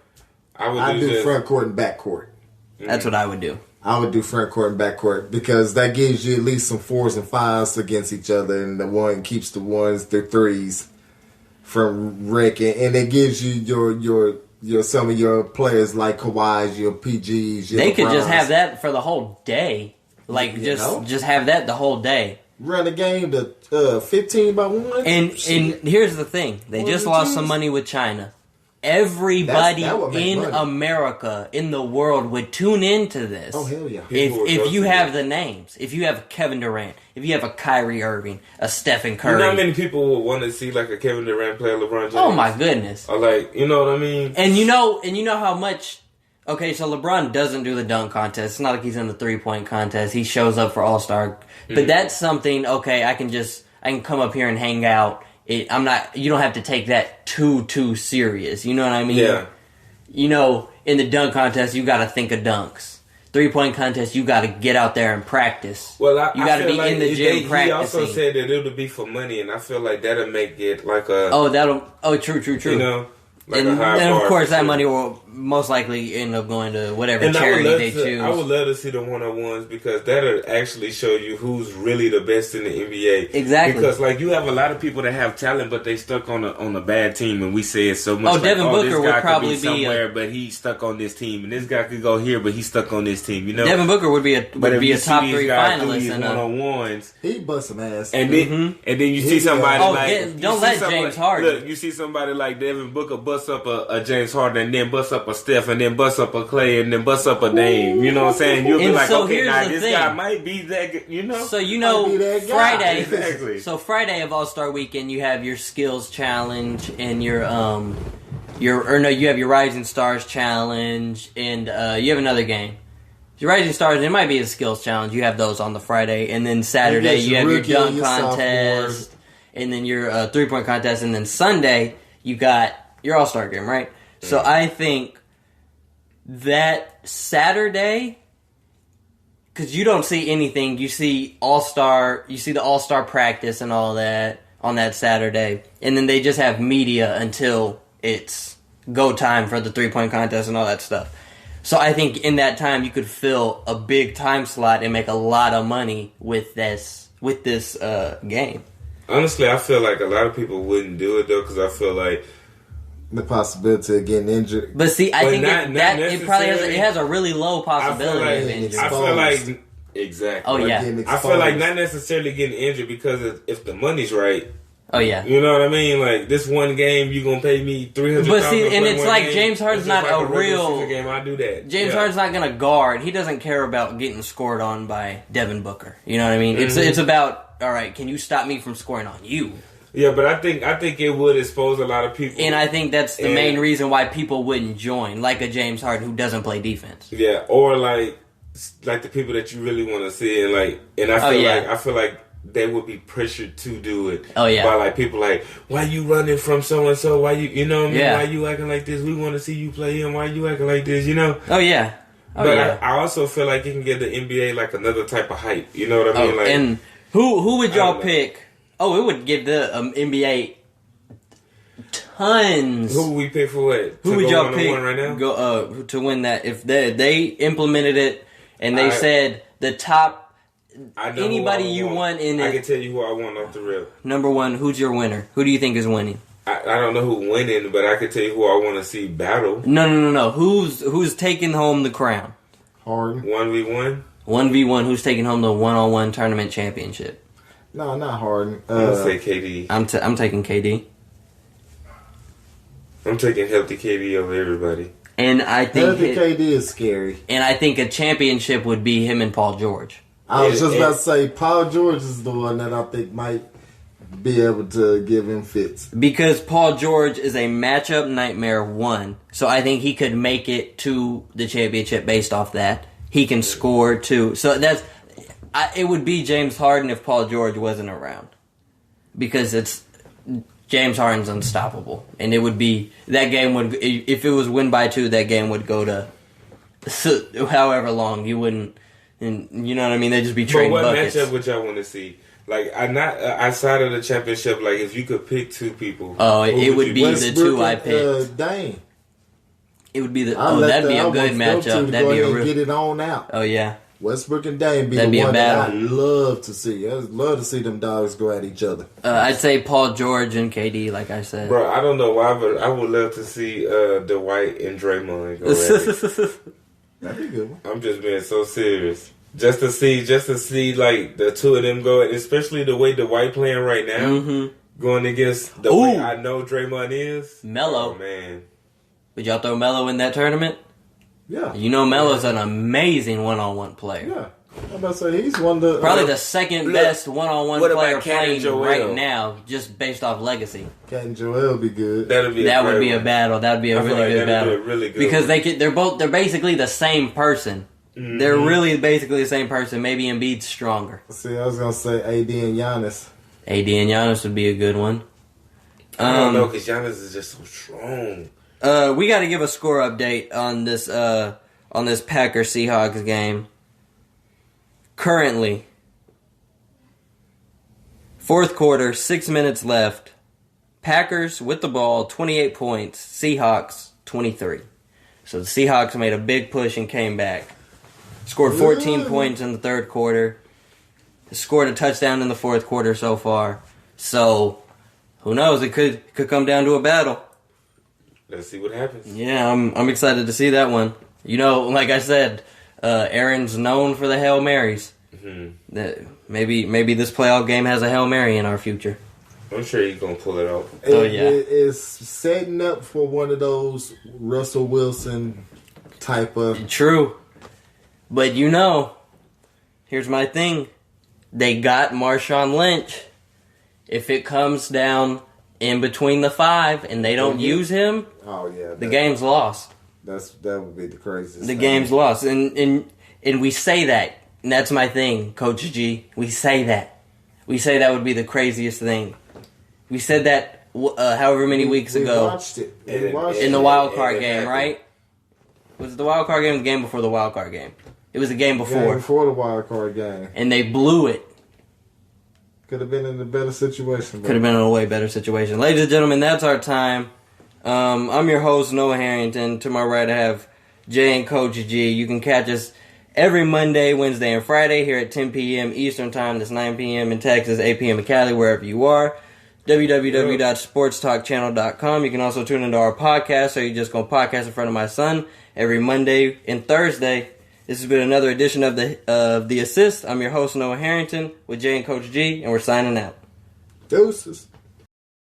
Speaker 2: I would do front court and back court.
Speaker 1: That's what I would do.
Speaker 2: I would do front court and back court, because that gives you at least some 4s and 5s against each other, and the one keeps the 1s, the 3s from wrecking, and it gives you your some of your players like Kawhi's, your PGs.
Speaker 1: They could just have that for the whole day. Like, just have that the whole day.
Speaker 2: Run a game to 15 by 1.
Speaker 1: And here's the thing. They just lost some money with China. Everybody in America, in the world, would tune into this.
Speaker 2: Oh, hell yeah.
Speaker 1: If you have the names. If you have Kevin Durant. If you have a Kyrie Irving. A Stephen Curry.
Speaker 4: You know how many people would want to see like a Kevin Durant play LeBron James?
Speaker 1: Oh, my goodness.
Speaker 4: Or like, you know what I mean?
Speaker 1: And you know how much... Okay, so LeBron doesn't do the dunk contest. It's not like he's in the 3-point contest. He shows up for All-Star. But that's something, okay, I can come up here and hang out. You don't have to take that too serious. You know what I mean?
Speaker 4: Yeah.
Speaker 1: You know, in the dunk contest, you got to think of dunks. 3-point contest, you got to get out there and practice.
Speaker 4: Well,
Speaker 1: you got to be in the gym practicing.
Speaker 4: He also said that it'll be for money, and I feel like that'll make it like a...
Speaker 1: True.
Speaker 4: You know? Like
Speaker 1: and of course, that money will most likely end up going to whatever charity they choose.
Speaker 4: I would love to see the one-on-ones, because that'll actually show you who's really the best in the NBA.
Speaker 1: Exactly.
Speaker 4: Because like you have a lot of people that have talent, but they stuck on a bad team, and we say it so much.
Speaker 1: Devin Booker would probably be
Speaker 4: somewhere, but he's stuck on this team, and this guy could go here, but he's stuck on this team. You know,
Speaker 1: Devin Booker would be a top 3 finalist
Speaker 4: in one-on-ones.
Speaker 2: He bust some ass,
Speaker 4: and then you see somebody
Speaker 1: don't let James Harden.
Speaker 4: Look, you see somebody like Devin Booker bust up a James Harden, and then bust up a Steph, and then bust up a Clay, and then bust up a Dame. You know what I'm saying? You'll be like, okay, now this guy might be that good, you know?
Speaker 1: So, Friday.
Speaker 4: Exactly.
Speaker 1: So, Friday of All-Star Weekend, you have your skills challenge, and you have your Rising Stars challenge, and you have another game. Your Rising Stars, it might be a skills challenge. You have those on the Friday, and then Saturday you have your dunk contest, and then your 3-point contest, and then Sunday you got your All-Star game, right? So I think that Saturday, because you don't see anything, you see the All-Star practice and all that on that Saturday, and then they just have media until it's go time for the 3-point contest and all that stuff. So I think in that time you could fill a big time slot and make a lot of money with this game.
Speaker 4: Honestly, I feel like a lot of people wouldn't do it though, because I feel like
Speaker 3: the possibility of getting injured.
Speaker 1: But see, I think it probably has a really low possibility of injury.
Speaker 4: I feel like exactly.
Speaker 1: Oh yeah.
Speaker 4: I feel like not necessarily getting injured because if the money's right.
Speaker 1: Oh yeah.
Speaker 4: You know what I mean? Like this one game, you gonna pay me $300,000.
Speaker 1: But see, and it's like James Harden's not a real
Speaker 4: game. I do that.
Speaker 1: James Harden's not gonna guard. He doesn't care about getting scored on by Devin Booker. You know what I mean? Mm-hmm. It's about, all right, can you stop me from scoring on you?
Speaker 4: Yeah, but I think it would expose a lot of people,
Speaker 1: and I think that's the main reason why people wouldn't join, like a James Harden who doesn't play defense.
Speaker 4: Yeah, or like the people that you really want to see, and I feel like they would be pressured to do it.
Speaker 1: Oh yeah,
Speaker 4: by like people like, why you running from so and so? Why you know what I mean? Yeah. Why you acting like this? We want to see you play him. Why you acting like this? You know?
Speaker 1: Oh yeah.
Speaker 4: But I also feel like it can give the NBA like another type of hype. You know what I mean? Like,
Speaker 1: and who would y'all pick? Oh, it would give the NBA tons.
Speaker 4: Who would we pick for what?
Speaker 1: Who would y'all pick
Speaker 4: right now?
Speaker 1: Go to win that? If they implemented it and they said the top anybody you want in it.
Speaker 4: I can tell you who I want off the rip.
Speaker 1: Number one, who's your winner? Who do you think is winning?
Speaker 4: I don't know who winning, but I can tell you who I want to see battle.
Speaker 1: No. Who's taking home the crown?
Speaker 3: Harden.
Speaker 4: 1v1.
Speaker 1: 1v1. Who's taking home the one-on-one tournament championship?
Speaker 3: No, not Harden.
Speaker 4: I'm gonna say KD.
Speaker 1: I'm taking KD.
Speaker 4: I'm taking healthy KD over everybody.
Speaker 1: And I think
Speaker 3: healthy KD is scary.
Speaker 1: And I think a championship would be him and Paul George.
Speaker 3: I was just about to say Paul George is the one that I think might be able to give him fits. Because
Speaker 1: Paul George is a matchup nightmare one. So I think he could make it to the championship based off that. He can score too. So it would be James Harden if Paul George wasn't around. Because James Harden's unstoppable. And it would be, that game would, if it was win by 2, that game would go to however long. You wouldn't, and you know what I mean? They'd just be trading buckets.
Speaker 4: What matchup would y'all want to see? Like, outside of the championship, like, if you could pick two people.
Speaker 1: Oh, it would be the two I picked.
Speaker 3: Dang.
Speaker 1: It would be that'd be a good matchup. That'd be a real,
Speaker 3: get it on out.
Speaker 1: Oh, yeah.
Speaker 3: Westbrook and Dame that'd be one that I love to see. I'd love to see them dogs go at each other.
Speaker 1: I'd say Paul George and KD, like I said.
Speaker 4: Bro, I don't know why, but I would love to see Dwight and Draymond go at it.
Speaker 3: That'd be a good one.
Speaker 4: I'm just being so serious. Just to see like the two of them go, especially the way Dwight playing right now, going against the way I know Draymond is.
Speaker 1: Melo.
Speaker 4: Oh, man.
Speaker 1: Would y'all throw Melo in that tournament?
Speaker 3: Yeah.
Speaker 1: You know Melo's an amazing one-on-one player.
Speaker 3: Yeah. I'm about to say he's one of the...
Speaker 1: Probably the second best one-on-one player playing right now, just based off legacy.
Speaker 3: Cat and Joel would be good.
Speaker 1: That would be a battle. That would be a really good battle. Because they're basically the same person. Mm-hmm. They're really basically the same person. Maybe Embiid's stronger.
Speaker 3: See, I was going to say AD and Giannis.
Speaker 1: AD and Giannis would be a good one.
Speaker 4: I don't know, because Giannis is just so strong.
Speaker 1: We got to give a score update on this Packers Seahawks game. Currently, fourth quarter, 6 minutes left. Packers with the ball, 28 points. Seahawks, 23. So the Seahawks made a big push and came back. Scored 14 points in the third quarter. Scored a touchdown in the fourth quarter so far. So, who knows? It could come down to a battle.
Speaker 4: Let's see what happens.
Speaker 1: Yeah, I'm excited to see that one. You know, like I said, Aaron's known for the Hail Marys. Mm-hmm. That maybe this playoff game has a Hail Mary in our future.
Speaker 4: I'm sure he's gonna pull it off.
Speaker 3: It's setting up for one of those Russell Wilson type of.
Speaker 1: True, but you know, here's my thing: they got Marshawn Lynch. If it comes down in between the 5 and they don't use him, the game's lost.
Speaker 3: That would be the craziest.
Speaker 1: The game's lost, and we say that. And that's my thing, Coach G. We say that. We say that would be the craziest thing. We said that however many weeks ago.
Speaker 3: Watched it.
Speaker 1: In the wild card game, right? Was it the wild card game or the game before the wild card game? It was the game before.
Speaker 3: Before the wild card game.
Speaker 1: And they blew it.
Speaker 3: Could have been in a better situation.
Speaker 1: Could have been in a way better situation. Ladies and gentlemen, that's our time. I'm your host, Noah Harrington. To my right, I have Jay and Coach G. You can catch us every Monday, Wednesday, and Friday here at 10 p.m. Eastern Time. That's 9 p.m. in Texas, 8 p.m. in Cali, wherever you are. www.sportstalkchannel.com. You can also tune into our podcast, so you're just going to podcast in front of my son every Monday and Thursday. This has been another edition of the Assist. I'm your host, Noah Harrington, with Jay and Coach G, and we're signing out.
Speaker 2: Deuces.